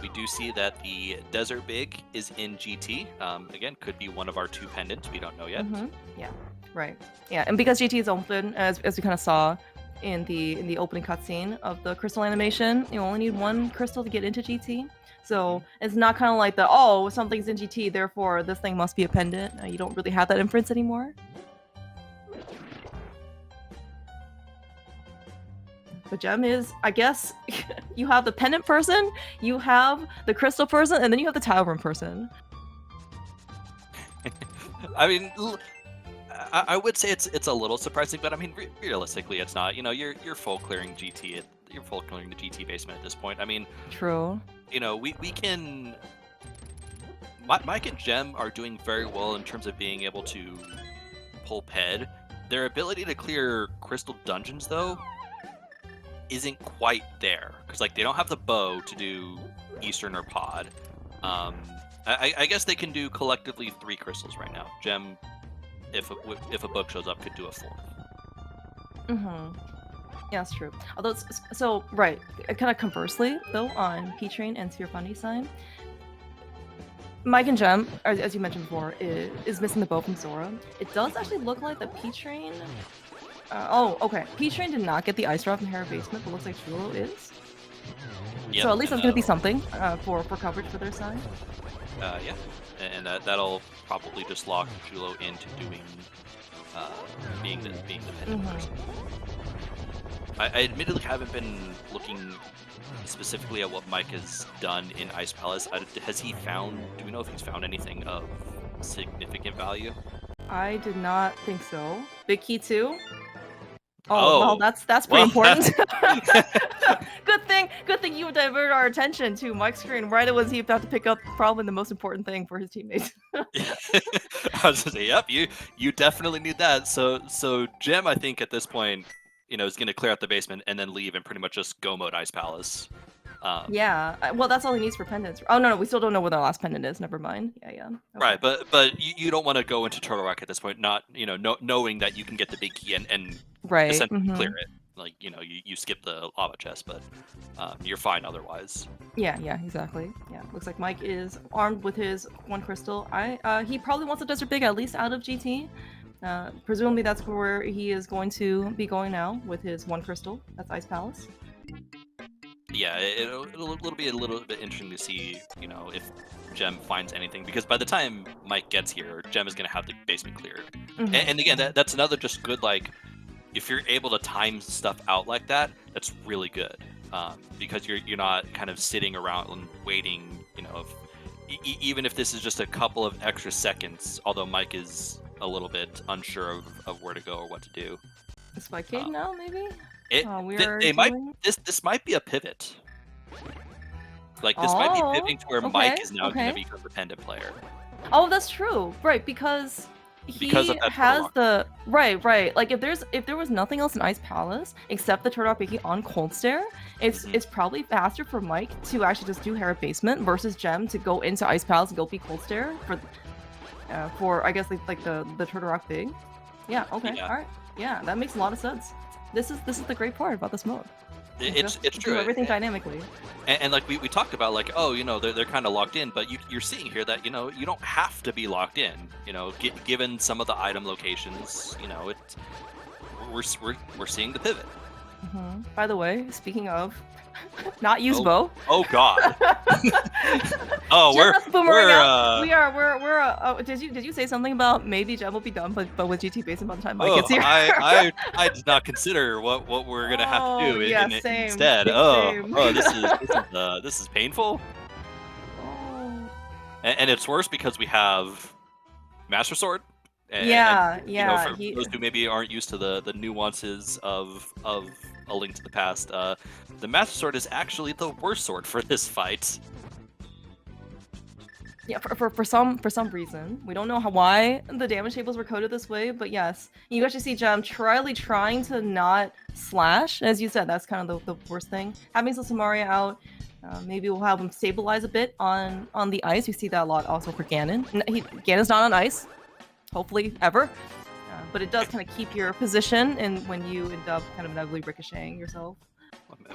We do see that the Desert Big is in GT. Again, could be one of our 2 pendants. We don't know yet. Mm-hmm. Yeah, right. Yeah, and because GT is open, as we kind of saw in the opening cutscene of the crystal animation, you only need 1 crystal to get into GT. So it's not kind of like something's in GT, therefore this thing must be a pendant. You don't really have that inference anymore. The gem is, I guess, you have the pendant person, you have the crystal person, and then you have the tile room person. I mean, I would say it's a little surprising, but I mean, realistically, it's not. You know, you're full clearing GT. You're full clearing the GT basement at this point. I mean, true. You know, we can. Mike and Gem are doing very well in terms of being able to pull Ped. Their ability to clear crystal dungeons, though, isn't quite there because like they don't have the bow to do Eastern or Pod. I guess they can do collectively 3 crystals right now. Gem, if a book shows up, could do a 4th. Mm-hmm. Yeah, that's true. Although, so right, kind of conversely though, on P-Train and Sphere-FUNity side, Mike and Gem, as you mentioned before, is missing the bow from Zora. It does actually look like the P-Train. Okay. P-Train did not get the ice drop in Hera Basement, but looks like Julo is. Yep, so at least that's going to be something for coverage for their side. Yeah, and that'll probably just lock Julo into doing being the pendant person. I admittedly haven't been looking specifically at what Mike has done in Ice Palace. Has he found? Do we know if he's found anything of significant value? I did not think so. Big key too. Oh, well, that's pretty important. Good thing you diverted our attention to Mike's screen right as he about to pick up probably the most important thing for his teammates. I was gonna say, yep, you definitely need that. So Gem, I think at this point, you know, is gonna clear out the basement and then leave and pretty much just go mode Ice Palace. Yeah, well, that's all he needs for pendants. Oh no, we still don't know where the last pendant is. Never mind. Yeah. Okay. Right, but you don't want to go into Turtle Rock at this point, not knowing that you can get the big key and right essentially clear it. Like you skip the lava chest, but you're fine otherwise. Yeah, exactly. Yeah, looks like Mike is armed with his 1 crystal. He probably wants a Desert Big at least out of GT. Presumably that's where he is going to be going now with his 1 crystal. That's Ice Palace. Yeah, it'll be a little bit interesting to see, if Gem finds anything, because by the time Mike gets here, Gem is going to have the basement cleared. Mm-hmm. And again, that's another just good, like, if you're able to time stuff out like that, that's really good, because you're not kind of sitting around and waiting, even if this is just a couple of extra seconds, although Mike is a little bit unsure of where to go or what to do. It's Spikeade now, maybe? This might be a pivot. Like, this might be pivoting to where Mike is now going to become the pendant player. Oh, that's true. Right, because because he of that has Turtle the right. Like if there was nothing else in Ice Palace except the Turtle Rock Biggie on Cold Stare, it's probably faster for Mike to actually just do Harrop Basement versus Gem to go into Ice Palace and go be Cold Stare for I guess like the Turtle Rock Big. Yeah. Okay. Yeah. All right. Yeah, that makes a lot of sense. This is the great part about this mode. It's true. Do everything dynamically. And like we talked about, like, oh, you know, they're kind of locked in, but you're seeing here that, you know, you don't have to be locked in. You know, given some of the item locations, you know, we're seeing the pivot. By the way, speaking of, not Usedbow. Oh God. Oh, we're did you say something about maybe Gem will be done, but with GT Basement by the time Mike gets here? I did not consider what we're gonna have to do instead. This is painful. And it's worse because we have Master Sword. And, you know, for those who maybe aren't used to the nuances of A Link to the Past, the Master Sword is actually the worst sword for this fight. Yeah, for some reason, we don't know why the damage tables were coded this way, but yes, you actually see Gem trying to not slash. As you said, that's kind of the worst thing. Having Samaria out, maybe we'll have him stabilize a bit on the ice. We see that a lot also for Ganon. Ganon's not on ice, hopefully ever, but it does kind of keep your position, and when you end up kind of inevitably ricocheting yourself.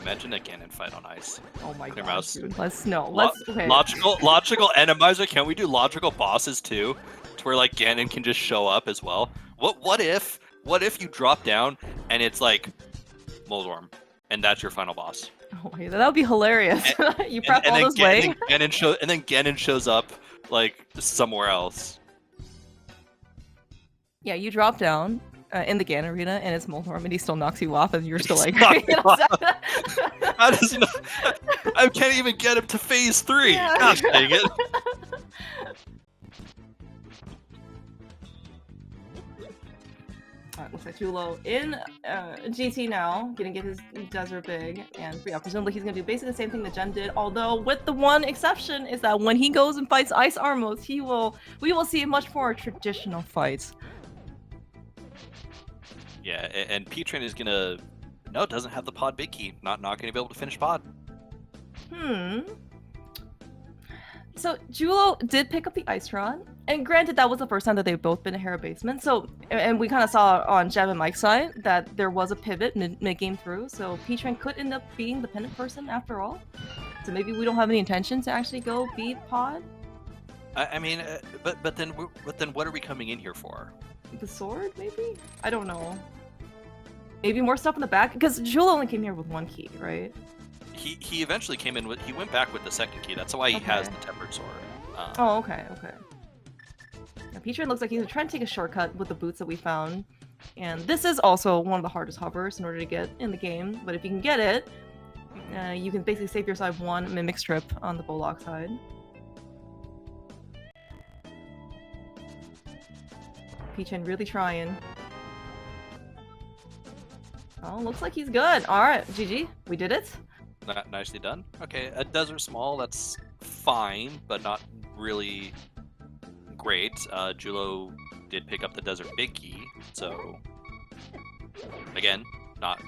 Imagine a Ganon fight on ice. Oh my god. Let's okay. Logical Randomizer. Can we do logical bosses too, to where like Ganon can just show up as well? What if you drop down and it's like Moldworm, and that's your final boss? Oh my god, that would be hilarious. You prep all this way. And then Ganon shows up like somewhere else. Yeah, you drop down in the Ganon arena, and it's Moldworm, and he still knocks you off, and you're still like, How does he not? I can't even get him to phase 3. Yeah. Gosh dang it! Looks like Julo in GT now, gonna get his Desert Big, and yeah, presumably he's gonna do basically the same thing that Gem did, although with the one exception is that when he goes and fights Ice Armos, we will see much more traditional fights. Yeah, and P-Train is gonna... No, it doesn't have the pod big key. Not gonna be able to finish pod. So Julo did pick up the Ice Rod, and granted that was the first time that they've both been in Harrop Basement, so, and we kind of saw on Gem and Mike's side that there was a pivot mid-game through, so P-Train could end up being the pennant person after all. So maybe we don't have any intention to actually go beat pod? I mean, but then what are we coming in here for? The sword, maybe? I don't know. Maybe more stuff in the back? Because Julo only came here with one key, right? He eventually came in with... He went back with the second key. That's why he has the Tempered Sword. Oh, okay. Now, P-Train looks like he's trying to take a shortcut with the boots that we found. And this is also one of the hardest hovers in order to get in the game. But if you can get it, you can basically save your side one Mimic Strip on the Bollock side. P-Train really trying. Oh, looks like he's good. Alright, GG. We did it. Nicely done. Okay, a Desert Small, that's fine, but not really great. Julo did pick up the Desert Big Key, so... Again, not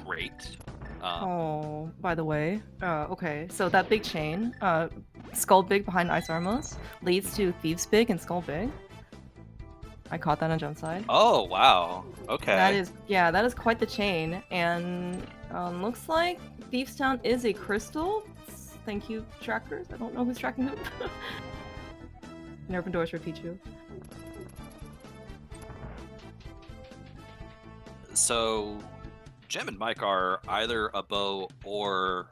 great. Oh, by the way. Okay, so that big chain, Skull Big behind Ice Armos, leads to Thieves Big and Skull Big. I caught that on Jump Side. Oh, wow. Okay. That is quite the chain. And looks like Thieves Town is a crystal. Thank you, trackers. I don't know who's tracking who. Nerve Doors for Pichu. So, Gem and Mike are either a bow or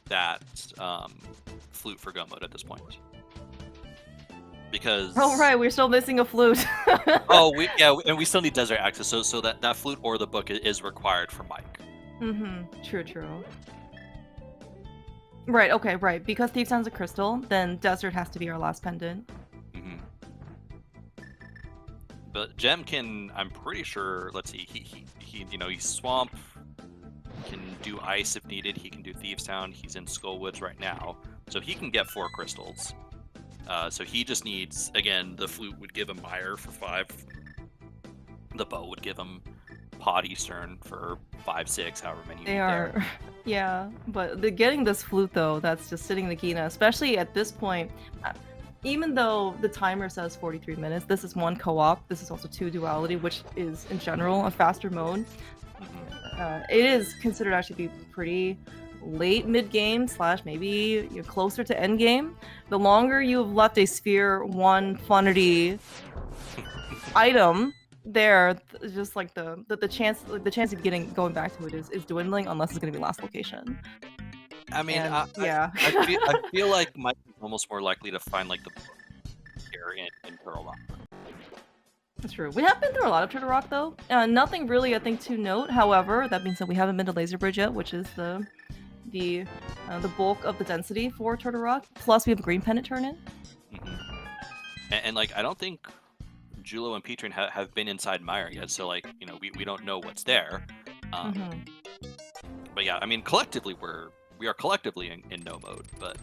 that flute for Gun Mode at this point. Because... Oh right, we're still missing a flute. and we still need Desert Access, so that flute or the book is required for Mike. True. Right, okay, right. Because Thief Sound's a crystal, then Desert has to be our last pendant. But Gem can, I'm pretty sure, let's see, he he's Swamp, can do Ice if needed, he can do Thieves Town, he's in Skullwoods right now, so he can get 4 crystals. So he just needs, again, the flute would give him Mire for 5. The bow would give him Pod Eastern for 5, 6, however many you They need are, there. yeah. But getting this flute though, that's just sitting in the Gina, especially at this point. Even though the timer says 43 minutes, this is 1 co-op. This is also 2 duality, which is in general a faster mode. It is considered actually to be pretty late mid-game / maybe you're closer to end game. The longer you've left a Sphere-FUNity item there, just like the chance of going back to it is dwindling unless it's gonna be last location. I mean, And, yeah. I feel like Mike is almost more likely to find like the here in Turtle Rock. That's true. We have been through a lot of Turtle Rock though. Nothing really, I think, to note. However, that being said, we haven't been to Laser Bridge yet, which is the bulk of the density for Turtle Rock. Plus, we have a green pennant turn in. And like, I don't think Julo and Petrin have been inside Mire yet, so like, you know, we don't know what's there. But yeah, I mean, collectively we are collectively in no mode, but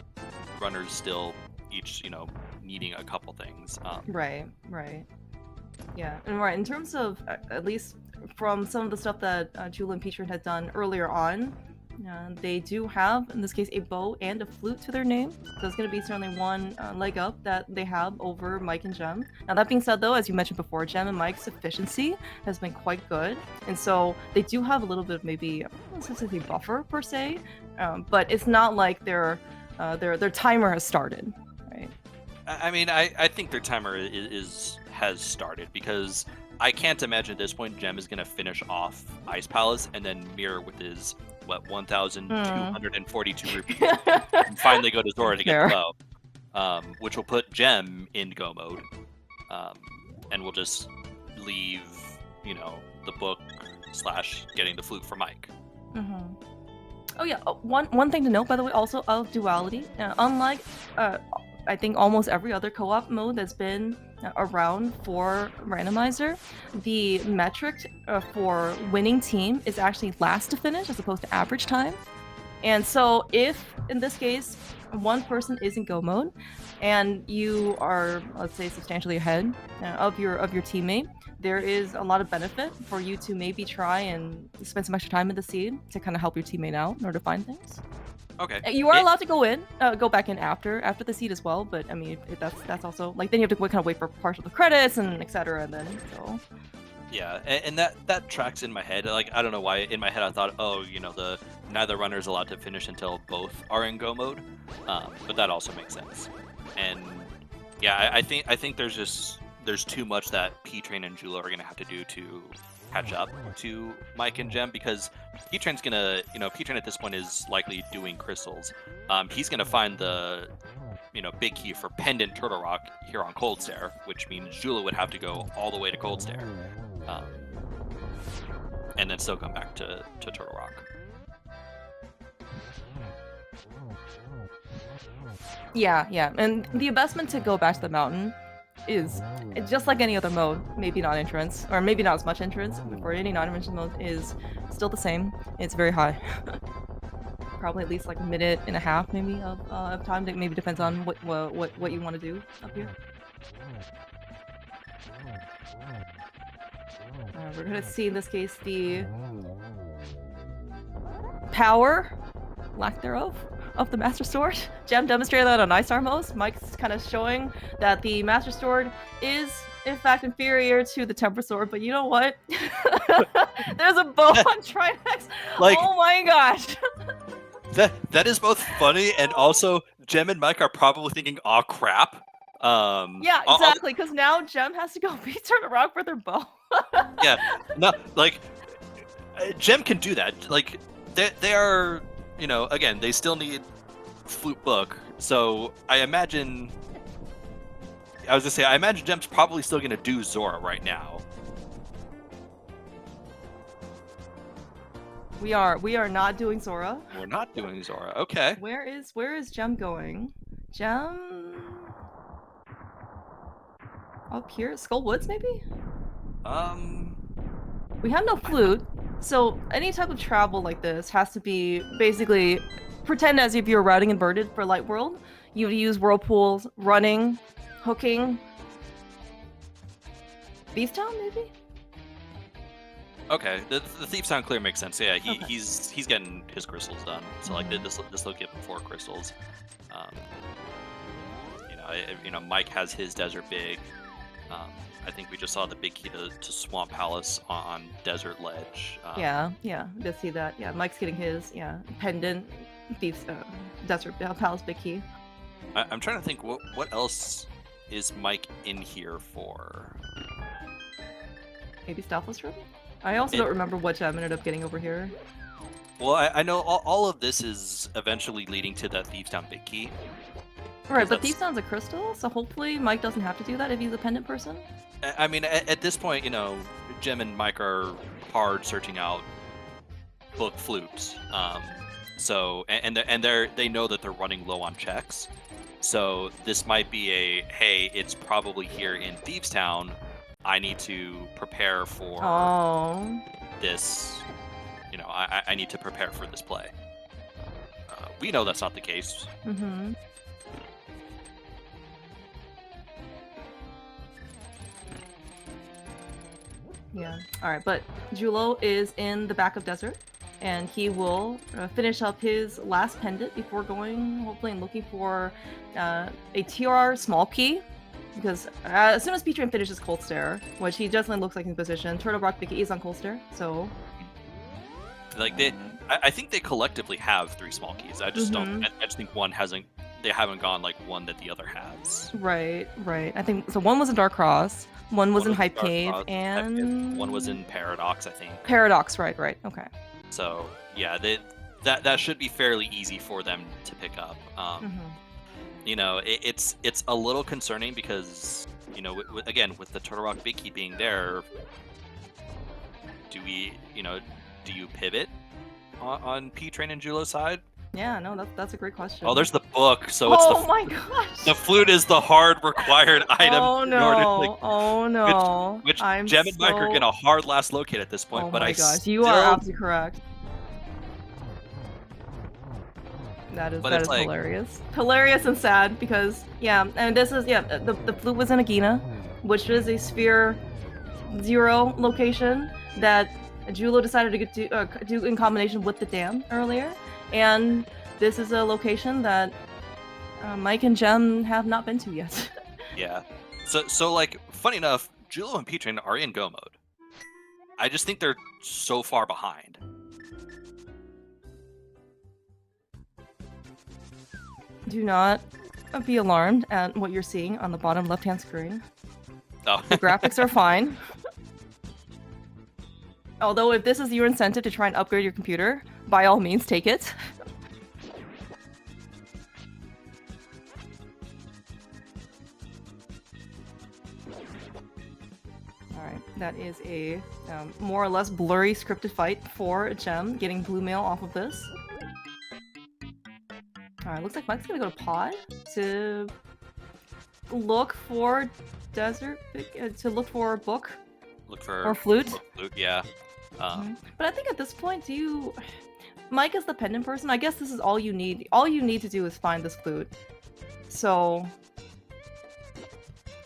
runners still each, you know, needing a couple things. Right. Yeah, and right, in terms of, at least from some of the stuff that Julo and Petrin had done earlier on, they do have, in this case, a bow and a flute to their name. So it's going to be certainly one leg up that they have over Mike and Jem. Now, that being said, though, as you mentioned before, Jem and Mike's efficiency has been quite good. And so they do have a little bit of maybe, I don't know if it's a buffer, per se, but it's not like their timer has started, right? I mean, I think their timer has started, because I can't imagine at this point Jem is going to finish off Ice Palace and then mirror with his 1,242 rupees and finally go to Zora to get the bow, which will put Jem in go mode, and we'll just leave, you know, the book / getting the flute for Mike. Oh yeah, one thing to note, by the way, also of duality, unlike I think almost every other co-op mode that's been around for Randomizer, the metric for winning team is actually last to finish as opposed to average time. And so if, in this case, one person is in go mode and you are, let's say, substantially ahead of your teammate, there is a lot of benefit for you to maybe try and spend some extra time in the seed to kind of help your teammate out in order to find things. Okay. You are allowed to go back in after the seed as well, but I mean, that's also like, then you have to kind of wait for partial the credits and etc. And then so. Yeah, and that tracks in my head. Like, I don't know why in my head I thought, oh, you know, neither runner is allowed to finish until both are in go mode, but that also makes sense. And yeah, I think there's too much that P-Train and Julo are gonna have to do to catch up to Mike and Jem, because P-Train's gonna, you know, P-Train at this point is likely doing crystals. He's gonna find the, you know, big key for Pendant Turtle Rock here on Cold Stare, which means Julo would have to go all the way to Cold Stare, and then still come back to Turtle Rock. Yeah, and the investment to go back to the mountain is just like any other mode, maybe not entrance, or maybe not as much entrance, for any non-entrance mode is still the same. It's very high. Probably at least like 1.5 minutes maybe of time. That maybe depends on what you want to do up here. We're gonna see in this case the power, lack thereof, of the Master Sword. Jem demonstrated that on Ice Armos. Mike's kind of showing that the Master Sword is in fact inferior to the Temper Sword, but you know what? There's a bow on Trinex. Like, oh my gosh. That is both funny and also Jem and Mike are probably thinking, "Aw, crap." Yeah, exactly. Because now Jem has to go beat Turtle Rock for their bow. Yeah, no, like Jem can do that. Like they are, you know, again, they still need flute book. So I imagine Jem's probably still gonna do Zora right now. We are not doing Zora. We're not doing Zora. Okay. Where is Jem going? Jem up here, Skull Woods maybe? We have no flute, so any type of travel like this has to be basically pretend as if you're routing inverted for Light World. You would use whirlpools, running, hooking. Thief Town, maybe? Okay, the Thief Sound clear makes sense. Yeah, Okay. he's getting his crystals done. So like this will give him 4 crystals. Mike has his desert big. I think we just saw the big key to Swamp Palace on Desert Ledge. Yeah, did see that. Yeah, Mike's getting his pendant, Thief's Desert Palace big key. I'm trying to think what else is Mike in here for? Maybe Stealthless Room? I also don't remember what gem ended up getting over here. Well, I know all of this is eventually leading to that Thieves Town big key. Right, but Thieves Town's a crystal, so hopefully Mike doesn't have to do that if he's a pendant person. I mean, at this point, Jem and Mike are hard searching out book flutes. They know that they're running low on checks. So this might be hey, it's probably here in Thieves Town. I need to prepare for this. I need to prepare for this play. We know that's not the case. Mm-hmm. Yeah. All right, but Julo is in the back of Desert, and he will finish up his last pendant before going, hopefully, and looking for a TR small key. Because as soon as P-Train finishes Cold Stare, which he definitely looks like in position, Turtle Rock Vicky is on Cold Stare, so... Like, I think they collectively have 3 small keys. I just don't... I just think one hasn't... They haven't gone, like, one that the other has. Right. I think... So one was in Dark Cross, one was in Hype Cave, and... One was in Paradox, I think. Paradox, right. Okay. So, yeah, that should be fairly easy for them to pick up. It's a little concerning because, again, with the Turtle Rock Big Key being there, do you pivot on P-Train and Julo's side? Yeah, no, that's a great question. Oh, there's the book, so it's Oh my gosh! The flute is the hard required item. Oh no! Oh no! Which Jem and Mike are gonna hard last locate at this point. Oh but my gosh, you are absolutely correct. That is like... hilarious. Hilarious and sad because and this is the flute was in Agina, which is a Sphere 0 location that Julo decided to do in combination with the dam earlier, and this is a location that Mike and Jem have not been to yet. Yeah. So like, funny enough, Julo and P-Train are in go mode. I just think they're so far behind. Do not be alarmed at what you're seeing on the bottom left-hand screen. Oh. The graphics are fine. Although if this is your incentive to try and upgrade your computer, by all means, take it. Alright, that is a more or less blurry scripted fight for Jem, getting blue mail off of this. Alright, looks like Mike's gonna go to Pod to look for to look for book. Look for... Or flute. Flute, yeah. But I think at this point, Mike is the pendant person. I guess this is all you need. All you need to do is find this flute. So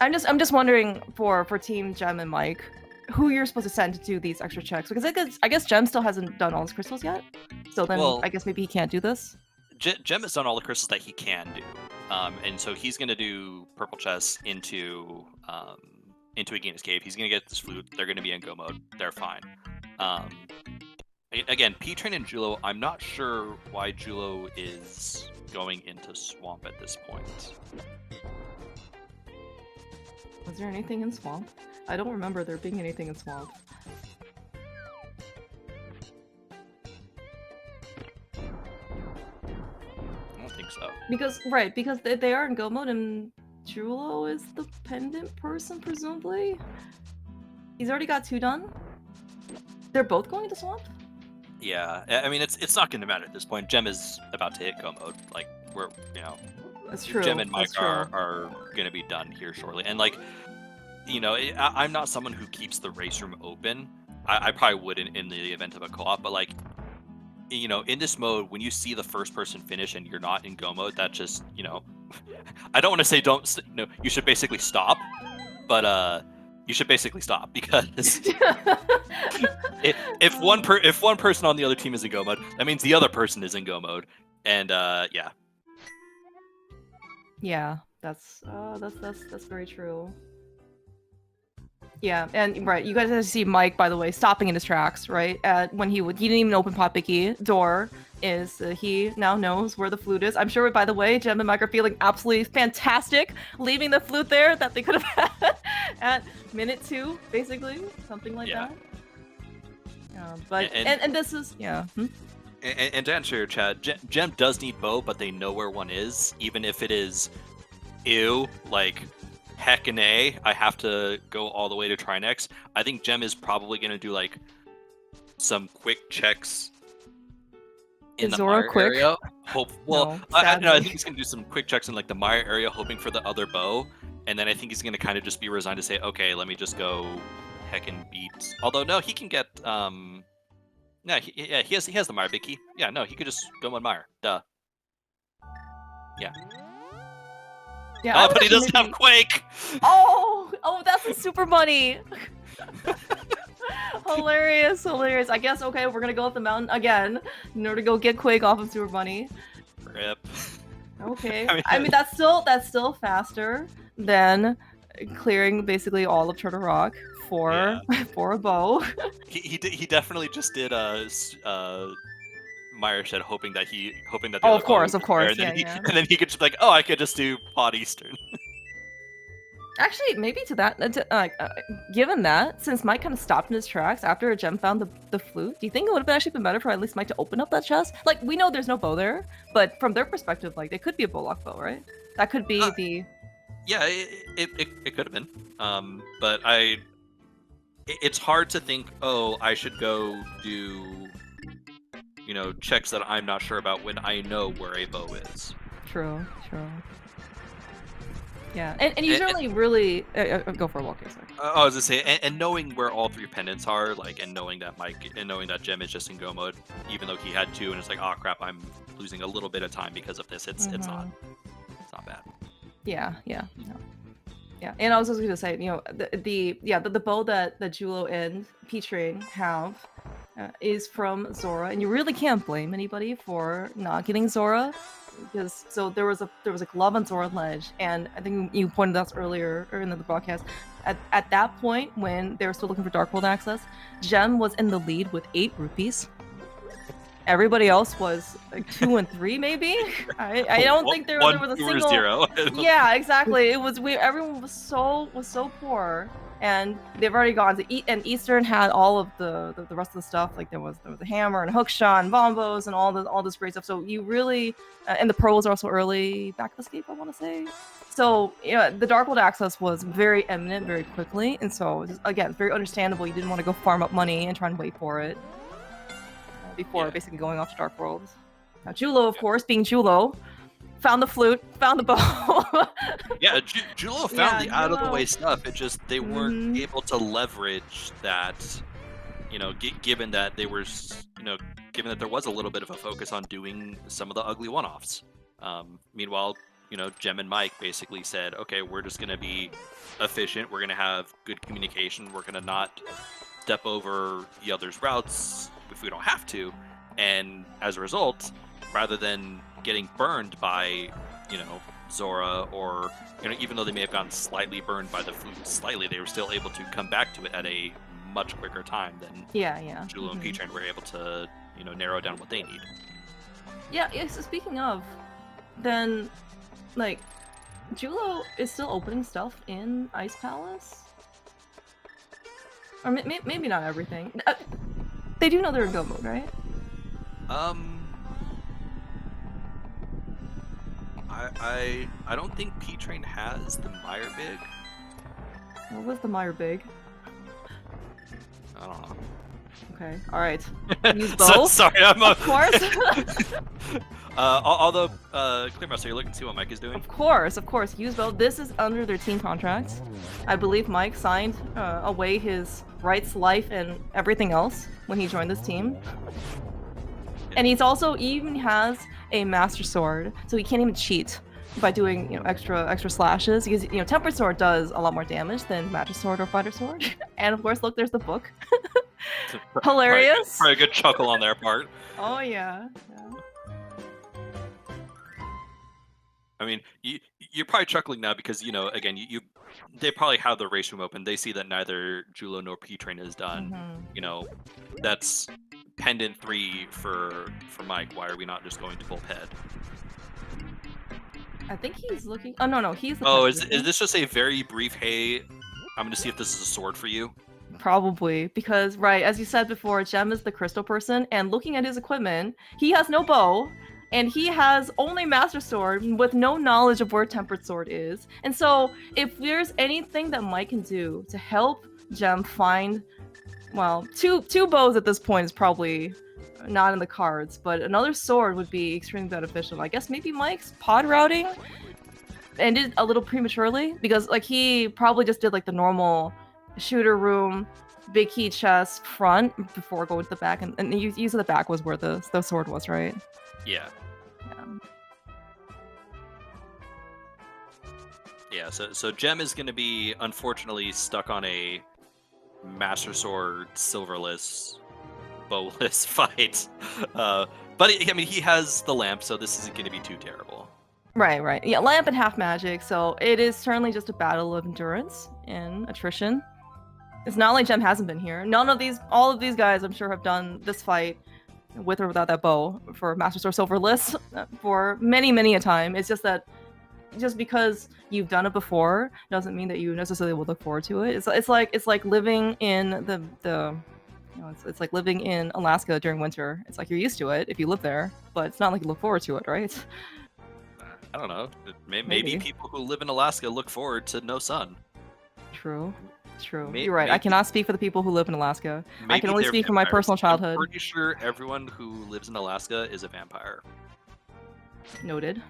I'm just wondering for Team Jem and Mike, who you're supposed to send to do these extra checks, because I guess Jem still hasn't done all his crystals yet. So then I guess maybe he can't do this. Jem has done all the crystals that he can do, and so he's gonna do purple chests into Agina's cave. He's gonna get this flute. They're gonna be in go mode. They're fine. Again, P-Train and Julo, I'm not sure why Julo is going into Swamp at this point. Was there anything in Swamp? I don't remember there being anything in Swamp. I don't think so. Because they are in go mode and Julo is the pendant person, presumably? He's already got 2 done? They're both going to Swamp? Yeah, I mean, it's not going to matter at this point. Jem is about to hit go mode. Like, That's true. Jem and Mike are going to be done here shortly. And like, I'm not someone who keeps the race room open. I probably would in the event of a co-op, but like, in this mode, when you see the first person finish and you're not in go mode, that just, I don't want to say don't. No, you should basically stop, but you should basically stop because if one person on the other team is in go mode, that means the other person is in go mode, and yeah. Yeah, that's very true. Yeah, and right, you guys have to see Mike, by the way, stopping in his tracks, right? When he didn't even open Pot Picky door. He now knows where the flute is. I'm sure, by the way, Jem and Mike are feeling absolutely fantastic leaving the flute there that they could have had at minute 2, basically, something like that. But and this is And to answer your chat, Jem does need bow, but they know where one is, even if it is, ew, like heckin' A, I have to go all the way to try next. I think Jem is probably gonna do like some quick checks in the Mire area. I think he's gonna do some quick checks in like the Mire area, hoping for the other bow, and then I think he's gonna kind of just be resigned to say, okay, let me just go heckin' beat. Although no, he can get no, he has the Mire big key. Yeah, no, he could just go on Mire. Duh. Yeah. Yeah. Oh, but he doesn't have Quake. Oh, that's a super bunny. Hilarious. I guess okay, we're gonna go up the mountain again in order to go get Quake off of Super Bunny. Rip. Okay. I mean that's still faster than clearing basically all of Turtle Rock for a bow. He definitely just did Mire shed hoping that the of course, and then he could just be like, oh, I could just do Pod Eastern. Actually, maybe to that, given that, since Mike kind of stopped in his tracks after Jem found the flute, do you think it would have actually been better for at least Mike to open up that chest? Like, we know there's no bow there, but from their perspective, like, it could be a bowlock bow, right? That could be the... Yeah, it could have been. But it's hard to think, oh, I should go do, checks that I'm not sure about when I know where a bow is. True. Yeah, and you certainly really go for a walk. Sorry. I was gonna say, and knowing where all 3 pendants are, like, and knowing that Jem is just in go mode, even though he had 2, and it's like, oh crap, I'm losing a little bit of time because of this. It's not bad. Yeah. And I was also gonna say, the bow that Julo and P-Train have is from Zora, and you really can't blame anybody for not getting Zora. Because there was a glove on Zora Ledge, and I think you pointed out earlier or in the broadcast. At that point, when they were still looking for Dark World access, Jem was in the lead with 8 rupees. Everybody else was like 2 and 3, maybe. I don't think there was a single 0. Yeah, exactly. It was everyone was so poor. And they've already gone to eat, and Eastern had all of the rest of the stuff. Like there was a hammer and a hookshot and bombos and all this great stuff. So you really and the pearls are also early back of escape, I want to say. So the Dark World access was very imminent, very quickly, and so again, very understandable. You didn't want to go farm up money and try and wait for it before basically going off to Dark World. Now Julo, of course, being Julo, found the flute, found the bow. Yeah, Julo found the out-of-the-way stuff. It just, they weren't able to leverage that, given that they were, given that there was a little bit of a focus on doing some of the ugly one-offs. Meanwhile, Jem and Mike basically said, okay, we're just going to be efficient. We're going to have good communication. We're going to not step over the other's routes if we don't have to. And as a result, rather than getting burned by, Zora, or, even though they may have gotten slightly burned by the flute they were still able to come back to it at a much quicker time than Julo and P-Train were able to, narrow down what they need. Yeah, so speaking of, then, like, Julo is still opening stuff in Ice Palace? Or maybe not everything. They do know they're in go mode, right? I don't think P-Train has the Mire Big. What was the Mire Big? I don't know. Okay, alright. Usedbow. Sorry, I'm of course. Although, Clearmouse, are you looking to see what Mike is doing? Of course. Usedbow. This is under their team contract. I believe Mike signed away his rights, life, and everything else when he joined this team. And he's also even has a Master Sword, so he can't even cheat by doing, you know, extra slashes, because, you know, Tempered Sword does a lot more damage than Magic Sword or Fighter Sword. And of course, look, there's the book. Hilarious. Probably a good chuckle on their part. Oh yeah. I mean, you're probably chuckling now because, you know, again, they probably have the race room open. They see that neither Julo nor P-Train is done. You know, that's pendant 3 for Mike. Why are we not just going to full head? I think he's looking. Oh no, he's the. Oh, is this just a very brief? Hey, I'm gonna see if this is a sword for you. Probably, because, right, as you said before, Gem is the crystal person, and looking at his equipment, he has no bow, and he has only Master Sword with no knowledge of where Tempered Sword is. And so, if there's anything that Mike can do to help Gem find, well, two bows at this point is probably not in the cards, but another sword would be extremely beneficial. I guess maybe Mike's pod routing ended a little prematurely, because, like, he probably just did, like, the normal shooter room, big key chest front before going to the back, and usually the back was where the sword was, right? Yeah. Yeah, so Gem is going to be, unfortunately, stuck on a Master Sword silverless, bowless fight. But, I mean, he has the lamp, so this isn't going to be too terrible. Right. Yeah, lamp and half magic, so it is certainly just a battle of endurance and attrition. It's not like Gem hasn't been here. All of these guys, I'm sure, have done this fight with or without that bow for Master Sword Silverless for many a time. It's just that just because you've done it before doesn't mean that you necessarily will look forward to it. It's like living in it's like living in Alaska during winter. It's like you're used to it if you live there, but it's not like you look forward to it, right? I don't know. Maybe people who live in Alaska look forward to no sun. True. You're right. I cannot speak for the people who live in Alaska. I can only speak for my personal childhood. I'm pretty sure everyone who lives in Alaska is a vampire. Noted.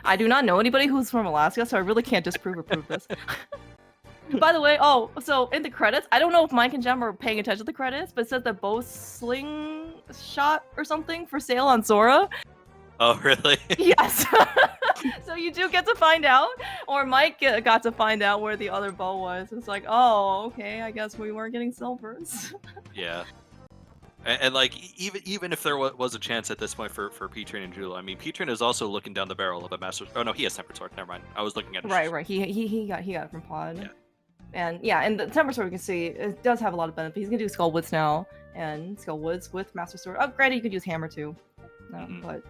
I do not know anybody who's from Alaska, so I really can't disprove or prove this. By the way, so in the credits, I don't know if Mike and Gem are paying attention to the credits, but it says that bow sling shot or something for sale on Zora. Oh, really? Yes. So you do get to find out, or Mike got to find out where the other bow was. It's like, oh, okay, I guess we weren't getting silvers. Yeah. And like, even if there was a chance at this point for P-Train and Julo, I mean, P-Train is also looking down the barrel of a Master... Oh, no, he has Tempered Sword. Never mind. I was looking at... Right. He got it from Pod. Yeah. And the Tempered Sword, we can see, it does have a lot of benefit. He's going to do Skull Woods now, and Skull Woods with Master Sword. Oh, granted, you could use Hammer, too. But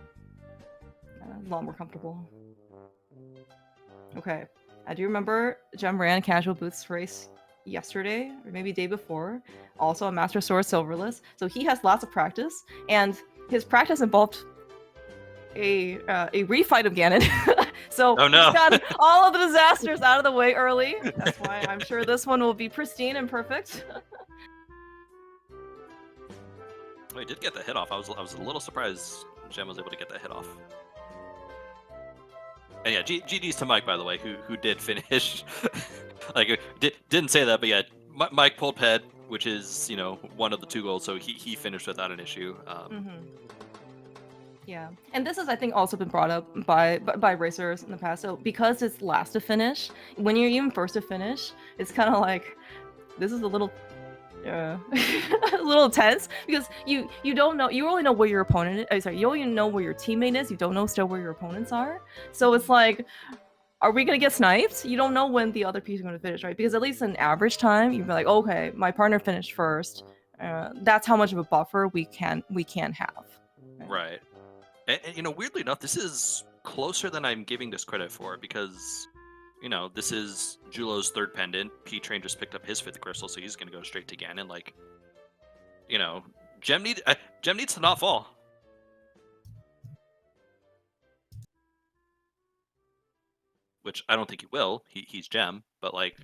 a lot more comfortable. Okay. I do remember Gem ran a casual boots race yesterday, or maybe day before. Also a Master Sword Silverless. So he has lots of practice, and his practice involved a refight of Ganon. So oh, no. He's got all of the disasters out of the way early. That's why I'm sure this one will be pristine and perfect. Oh, he did get the hit off. I was a little surprised Gem was able to get that hit off. And yeah, GG's to Mike, by the way, who did finish. Like, didn't say that, but yeah, Mike pulled head, which is, you know, one of the 2 goals, so he finished without an issue. Yeah, and this has, I think, also been brought up by racers in the past. So because it's last to finish, when you're even first to finish, it's kind of like, this is a little a little tense, because you don't know, you only know where your opponent is. You only know where your teammate is. You don't know still where your opponents are. So it's like, are we gonna get sniped? You don't know when the other piece is gonna finish, right? Because at least in average time, you'd be like, okay, my partner finished first. That's how much of a buffer we can have. Right. And you know, weirdly enough, this is closer than I'm giving this credit for, because, you know, this is Julo's 3rd pendant. P-Train just picked up his 5th crystal, so he's gonna go straight to Ganon. Like, you know, Gem needs to not fall. Which I don't think he will. He's Gem, but like,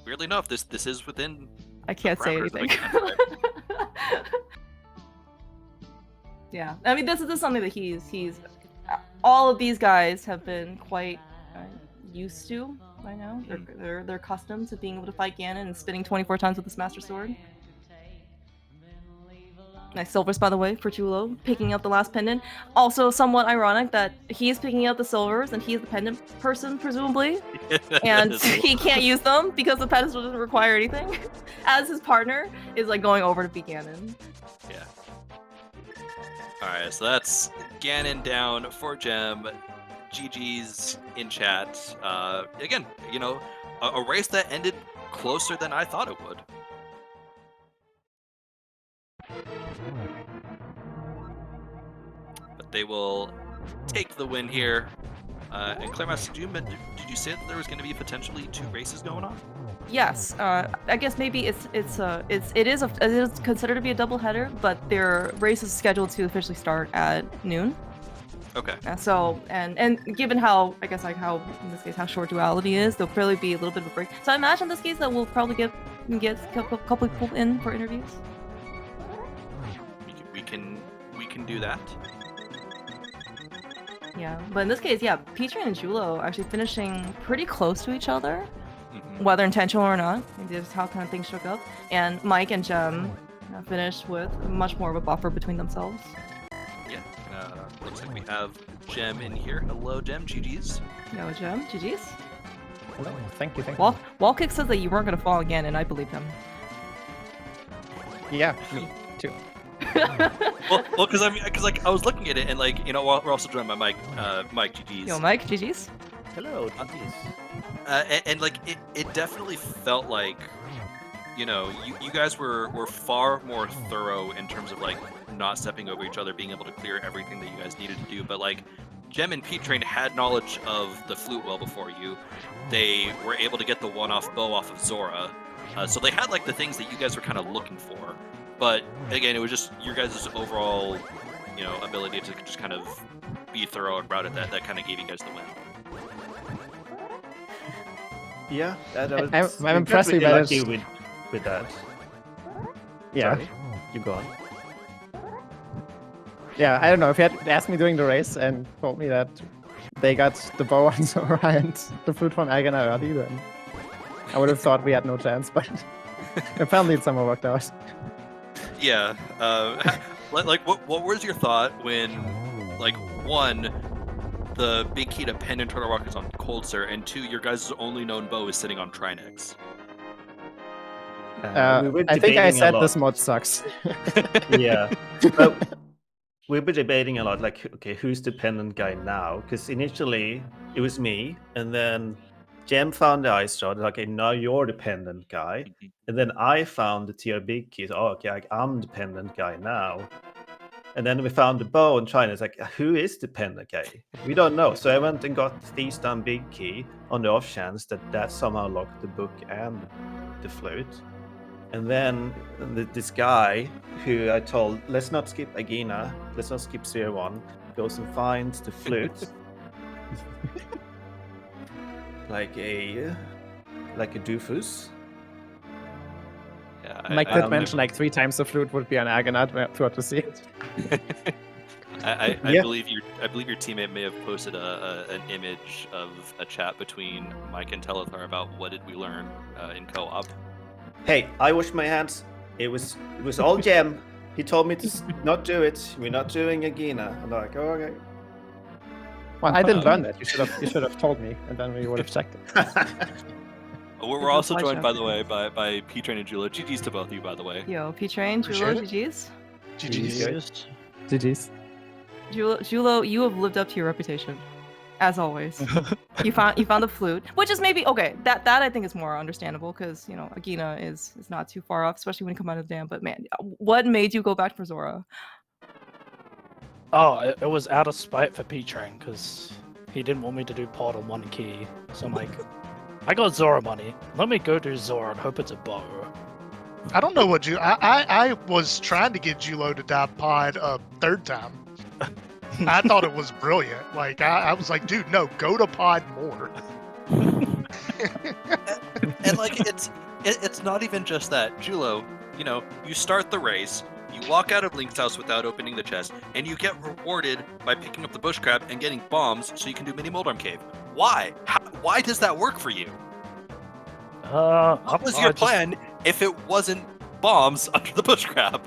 weirdly enough, this is within. I can't say anything. Yeah, I mean, this is something that he's all of these guys have been quite used to by now. They're accustomed to being able to fight Ganon and spinning 24 times with this Master Sword. Nice silvers, by the way, for Julo, picking up the last pendant. Also, somewhat ironic that he's picking up the silvers and he's the pendant person, presumably, and he can't use them because the pedestal doesn't require anything. As his partner is like going over to beat Ganon. Yeah. All right, so that's Ganon down for Gem. GG's in chat. Again, you know, a race that ended closer than I thought it would. But they will take the win here. And Clairmaster, did you say that there was going to be potentially 2 races going on? Yes, I guess maybe it is considered to be a double header, but their race is scheduled to officially start at noon. Okay. So and given how I guess like how in this case how short duality is, there'll probably be a little bit of a break. So I imagine in this case that we'll probably get a couple people in for interviews. We can do that. Yeah, but in this case, yeah, P-Train and Julo actually finishing pretty close to each other, whether intentional or not. Just how kind of things shook up. And Mike and Gem finished with much more of a buffer between themselves. Yeah, looks like we have Gem in here. Hello, Gem. GG's. Yo, Gem. GG's. Hello. Thank you. Wallkick says that you weren't going to fall again, and I believe him. Yeah, me too. well, because I was looking at it and like, you know, we're also joined by Mike. Mike, GG's. Yo, Mike, GG's. Hello, GG's. And like it definitely felt like, you know, you guys were far more thorough in terms of like not stepping over each other, being able to clear everything that you guys needed to do. But like Gem and P-Train had knowledge of the flute well before you. They were able to get the one-off bow off of Zora, so they had like the things that you guys were kind of looking for. But again, it was just your guys' overall, you know, ability to just kind of be thorough and route it that kind of gave you guys the win. Yeah, I'm impressed we managed with that. Yeah. Sorry, you go on. Yeah, I don't know. If you had asked me during the race and told me that they got the bow on Zora and the flute from Agana early, then I would have thought we had no chance, but apparently it somehow worked out. Yeah. Like, what was your thought when, like, 1, the big key to Pendant Turtle Rock is on Cold Sir, and 2, your guys' only known bow is sitting on Trinex? I think I said this mod sucks. Yeah. But we were debating a lot, like, okay, who's the pendant guy now? Because initially it was me, and then Gem found the ice shot, like, okay, now you're the pendant guy. And then I found the tier big keys. Oh, okay, I'm the pendant guy now. And then we found the bow and China. It's like, who is the pendant guy? We don't know. So I went and got the Thieves' big key on the off chance that somehow locked the book and the flute. And then this guy who I told, let's not skip Agina, let's not skip Sphere-1, goes and finds the flute. like a doofus. Yeah, Mike did mention like 3 times the flute would be an Agonat throughout the scene. I Yeah. believe your teammate may have posted an image of a chat between Mike and Telethar about what did we learn in co-op. Hey, I washed my hands. It was all Gem. He told me to not do it. We're not doing Agina. I'm like, oh, okay. Well, I didn't learn that. You should have told me, and then we would have checked it. We're also joined, by the way, by P-Train and Julo. GG's to both of you, by the way. Yo, P-Train, Julo, GG's. GG's. GG's. Julo, you have lived up to your reputation, as always. you found the flute, which is maybe okay. That I think is more understandable because you know Agina is not too far off, especially when you come out of the dam. But man, what made you go back for Zora? Oh, it was out of spite for P-Train because he didn't want me to do pod on 1 key. So I'm like, I got Zora money. Let me go do Zora and hope it's a bow. I don't know what I was trying to get Julo to die pod a 3rd time. I thought it was brilliant. Like I was like, dude, no, go to pod more. And like it's not even just that. Julo, you know, you start the race, you walk out of Link's house without opening the chest, and you get rewarded by picking up the bush crab and getting bombs so you can do mini Moldarm Cave. Why? Why does that work for you? What was your plan if it wasn't bombs under the bush crab?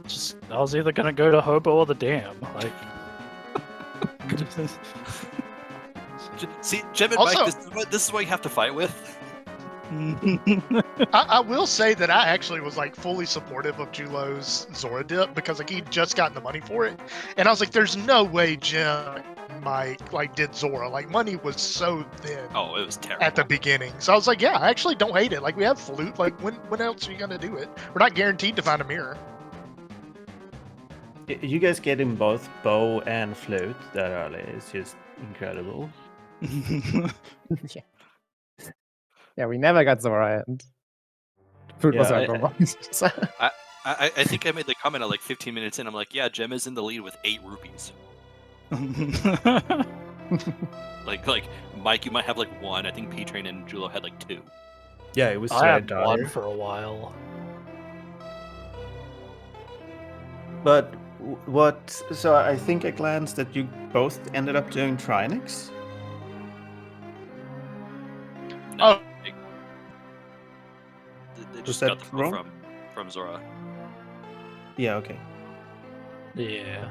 Just I was either gonna go to Hobo or the Dam. Like, See, Jim and Also- Mike, this is what you have to fight with. I will say that I actually was like fully supportive of Julo's Zora dip because like he'd just gotten the money for it, and I was like, "There's no way Jim and Mike like did Zora. Like money was so thin Oh, it was terrible. at the beginning." So I was like, "Yeah, I actually don't hate it. Like we have flute. Like when else are you gonna do it? We're not guaranteed to find a mirror." You guys getting both bow and flute that early is just incredible. Yeah. Yeah, we never got Zora, and food was Yeah, our goal. So- I think I made the comment at like 15 minutes in. I'm like, yeah, Jem is in the lead with 8 rupees. Like Mike, you might have like 1. I think P-Train and Julo had like 2. Yeah, it was I so had one dire. for a while. But what? So I think I glanced that you both ended up doing Trinix. No, Oh. they just that got the flow wrong? from Zora. Yeah. Okay. Yeah.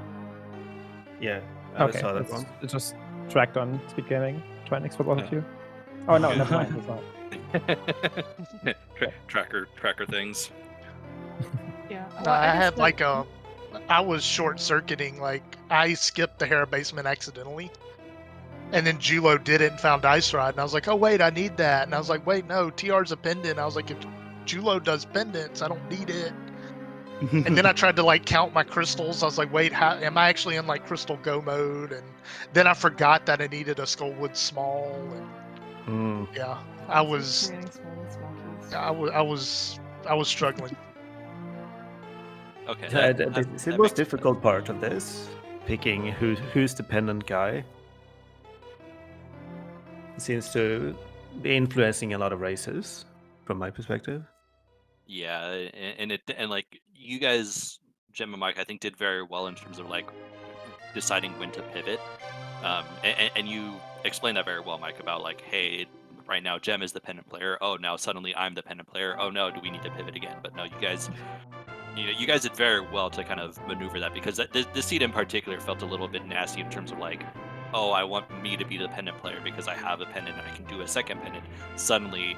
Yeah. I okay, saw that one. it's just tracked on SpeedGaming. Trinix for both of you. Oh no, never mind. It's not. Tracker things. Yeah. No, I guess had the- like I was short circuiting. Like I skipped the Hera basement accidentally, and then Julo did it and found Ice Rod, and I was like, "Oh wait, I need that." And I was like, "Wait, no, TR's a pendant." I was like, "If Julo does pendants, I don't need it." And then I tried to like count my crystals. I was like, "Wait, how am I actually in like crystal go mode?" And then I forgot that I needed a Skullwood small, and yeah, I was creating small keys. I was struggling. Okay. Yeah, that the makes most sense. difficult part of this, picking who's the pendant guy, seems to be influencing a lot of races, from my perspective. Yeah, and like you guys, Jem and Mike, I think did very well in terms of like deciding when to pivot. And you explained that very well, Mike, about like, hey, right now Jem is the pendant player. Oh, now suddenly I'm the pendant player. Oh no, do we need to pivot again? But no, you guys did very well to kind of maneuver that, because the seed in particular felt a little bit nasty in terms of like, oh, I want me to be the pendant player because I have a pendant and I can do a second pendant. Suddenly,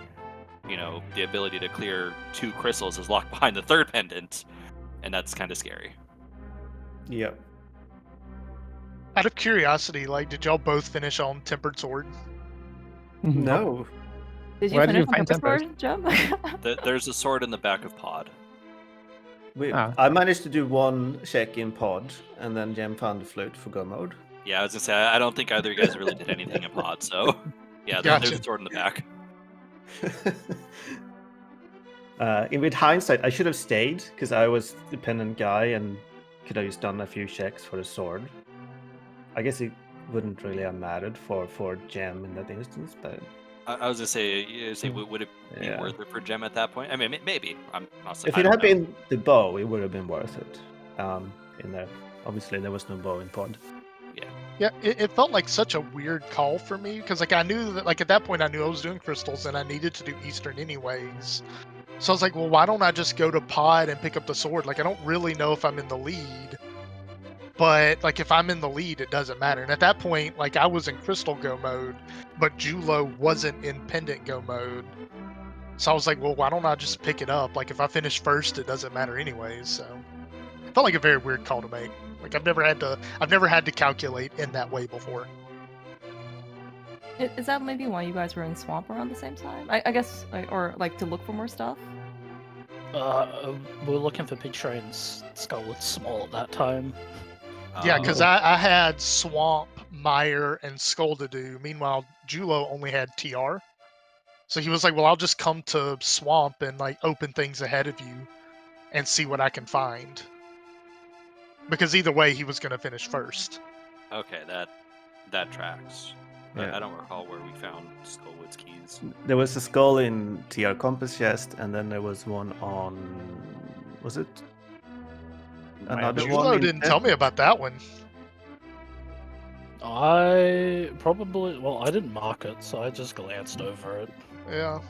the ability to clear 2 crystals is locked behind the 3rd pendant, and that's kind of scary. Yeah. Out of curiosity, like, did y'all both finish on Tempered Sword? No. Did you Where did finish you find on Tempered Tempest? Sword, Jem? There's a sword in the back of Pod. I managed to do 1 check in pod, and then Jem found the flute for go mode. Yeah, I was gonna say I don't think either of you guys really did anything in Pod, so yeah, there's Gotcha. a sword in the back. With hindsight, I should have stayed because I was the pendant guy and could have just done a few checks for the sword. I guess it wouldn't really have mattered for Jem in that instance, but I was gonna say, would it be Yeah. worth it for Jem at that point? I mean, maybe. I'm not saying. if it had been the bow, it would have been worth it. In there, obviously there was no bow in pod. Yeah, it felt like such a weird call for me because like I knew that like at that point I knew I was doing crystals and I needed to do Eastern anyways. So I was like, well, why don't I just go to Pod and pick up the sword? Like I don't really know if I'm in the lead, but like if I'm in the lead, it doesn't matter. And at that point, like I was in crystal go mode, but Julo wasn't in pendant go mode. So I was like, well, why don't I just pick it up? Like if I finish first, it doesn't matter anyways. So it felt like a very weird call to make. Like I've never had to calculate in that way before. Is that maybe why you guys were in Swamp around the same time? I guess, or like to look for more stuff? We were looking for P-Train's Skullwood small at that time. Yeah, because Oh. I had Swamp, Mire, and Skull to do. Meanwhile, Julo only had TR. So he was like, well, I'll just come to Swamp and like open things ahead of you and see what I can find. Because either way, he was going to finish first. Okay, that tracks. Yeah. I don't recall where we found Skullwood's keys. There was a skull in TR compass chest, and then there was one on. Was it? Another one. Julo in didn't Death? tell me about that one. I didn't mark it, so I just glanced over it. Yeah.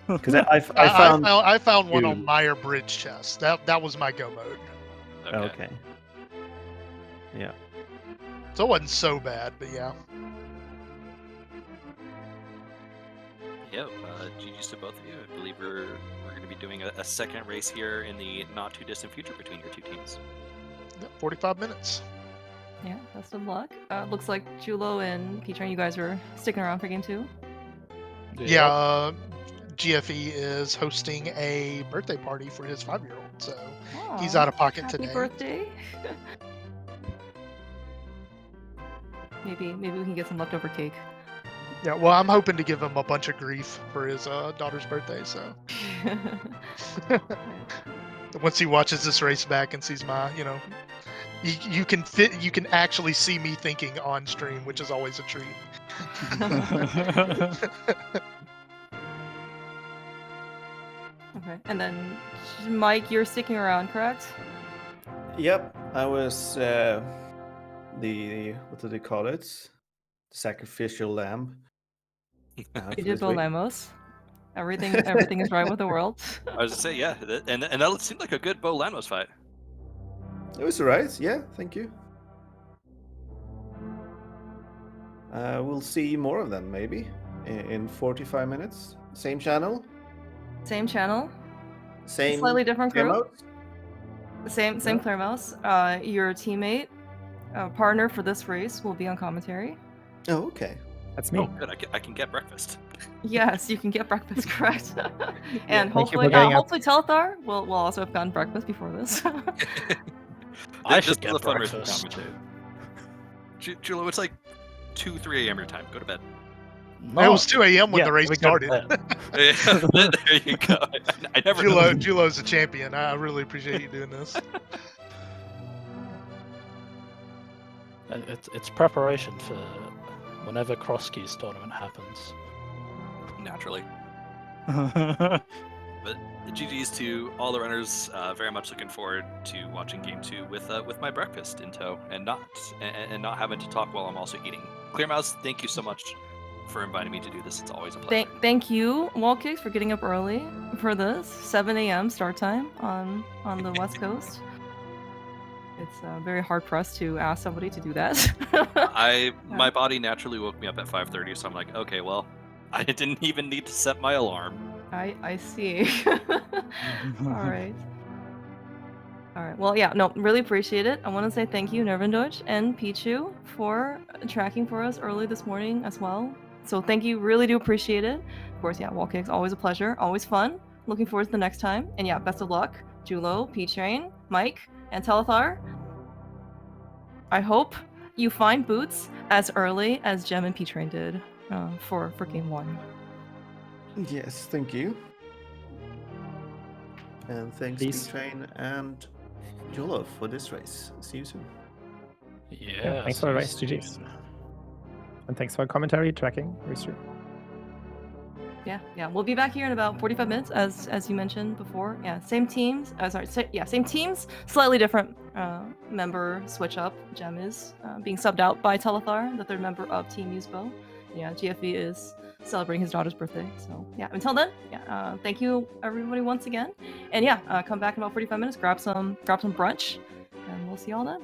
Because I found. I found one on you. Meyer Bridge chest. That was my go mode. Okay. Yeah. So it wasn't so bad, but yeah. Yeah, GG's to both of you. I believe we're going to be doing a second race here in the not too distant future between your two teams. 45 minutes. Yeah, best of luck. Looks like Julo and P-Train, you guys are sticking around for game 2. Yeah, GFE is hosting a birthday party for his 5-year-old, so he's Aw, out of pocket happy today. birthday. maybe we can get some leftover cake. Yeah, well, I'm hoping to give him a bunch of grief for his daughter's birthday. So once he watches this race back and sees my, you can actually see me thinking on stream, which is always a treat. Okay, and then Mike, you're sticking around, correct? Yep. I was the what do they call it? The sacrificial lamb. You did Bo Lamos. Everything is right with the world. I was to say, yeah, and that seemed like a good Bo Lamos fight. It was alright. Yeah, thank you. We'll see more of them maybe in 45 minutes. Same channel. Same channel. Same. Slightly different crew. mode? Same Yeah. Clear Mouse. Your teammate, partner for this race will be on commentary. Oh, okay. That's me. Oh, good. I can get breakfast. Yes, you can get breakfast, correct? Thank And you hopefully, for getting up. hopefully Telethar will also have gotten breakfast before this. I This should is get a fun race to breakfast. commentate. Julo, it's like 2-3 a.m. your time. Go to bed. No. It was 2 a.m. when Yeah, the race we go to started. bed. There you go. I never know. Julo's a champion. I really appreciate you doing this. It's preparation for whenever Cross Keys tournament happens. Naturally. But GG's to all the runners. Very much looking forward to watching game 2 with my breakfast in tow and not having to talk while I'm also eating. Clear Mouse, thank you so much for inviting me to do this. It's always a pleasure. Thank you, Wallkicks, for getting up early for this 7 a.m. start time on the West Coast. It's very hard pressed to ask somebody to do that. My body naturally woke me up at 5:30, so I'm like, okay, well, I didn't even need to set my alarm. I see. All right. Well, yeah, no, really appreciate it. I want to say thank you, Nervendoj and Pichu, for tracking for us early this morning as well. So thank you, really do appreciate it. Of course, yeah, Wallkicks, always a pleasure, always fun. Looking forward to the next time. And yeah, best of luck, Julo, P-Train, Mike, and Telethar. I hope you find boots as early as Gem and P-Train did for game 1. Yes, thank you. And thanks Please. P-Train and Julo for this race. See you soon. Yeah. Thanks for the race, GG's. And thanks for commentary, tracking, restream. Yeah, we'll be back here in about 45 minutes, as you mentioned before. Yeah, same teams. Same teams, slightly different member switch up. Gem is being subbed out by Telethar, the third member of Team Usedbow. Yeah, GFE is celebrating his daughter's birthday. So yeah, until then, yeah, thank you everybody once again. And yeah, come back in about 45 minutes, grab some brunch, and we'll see you all then.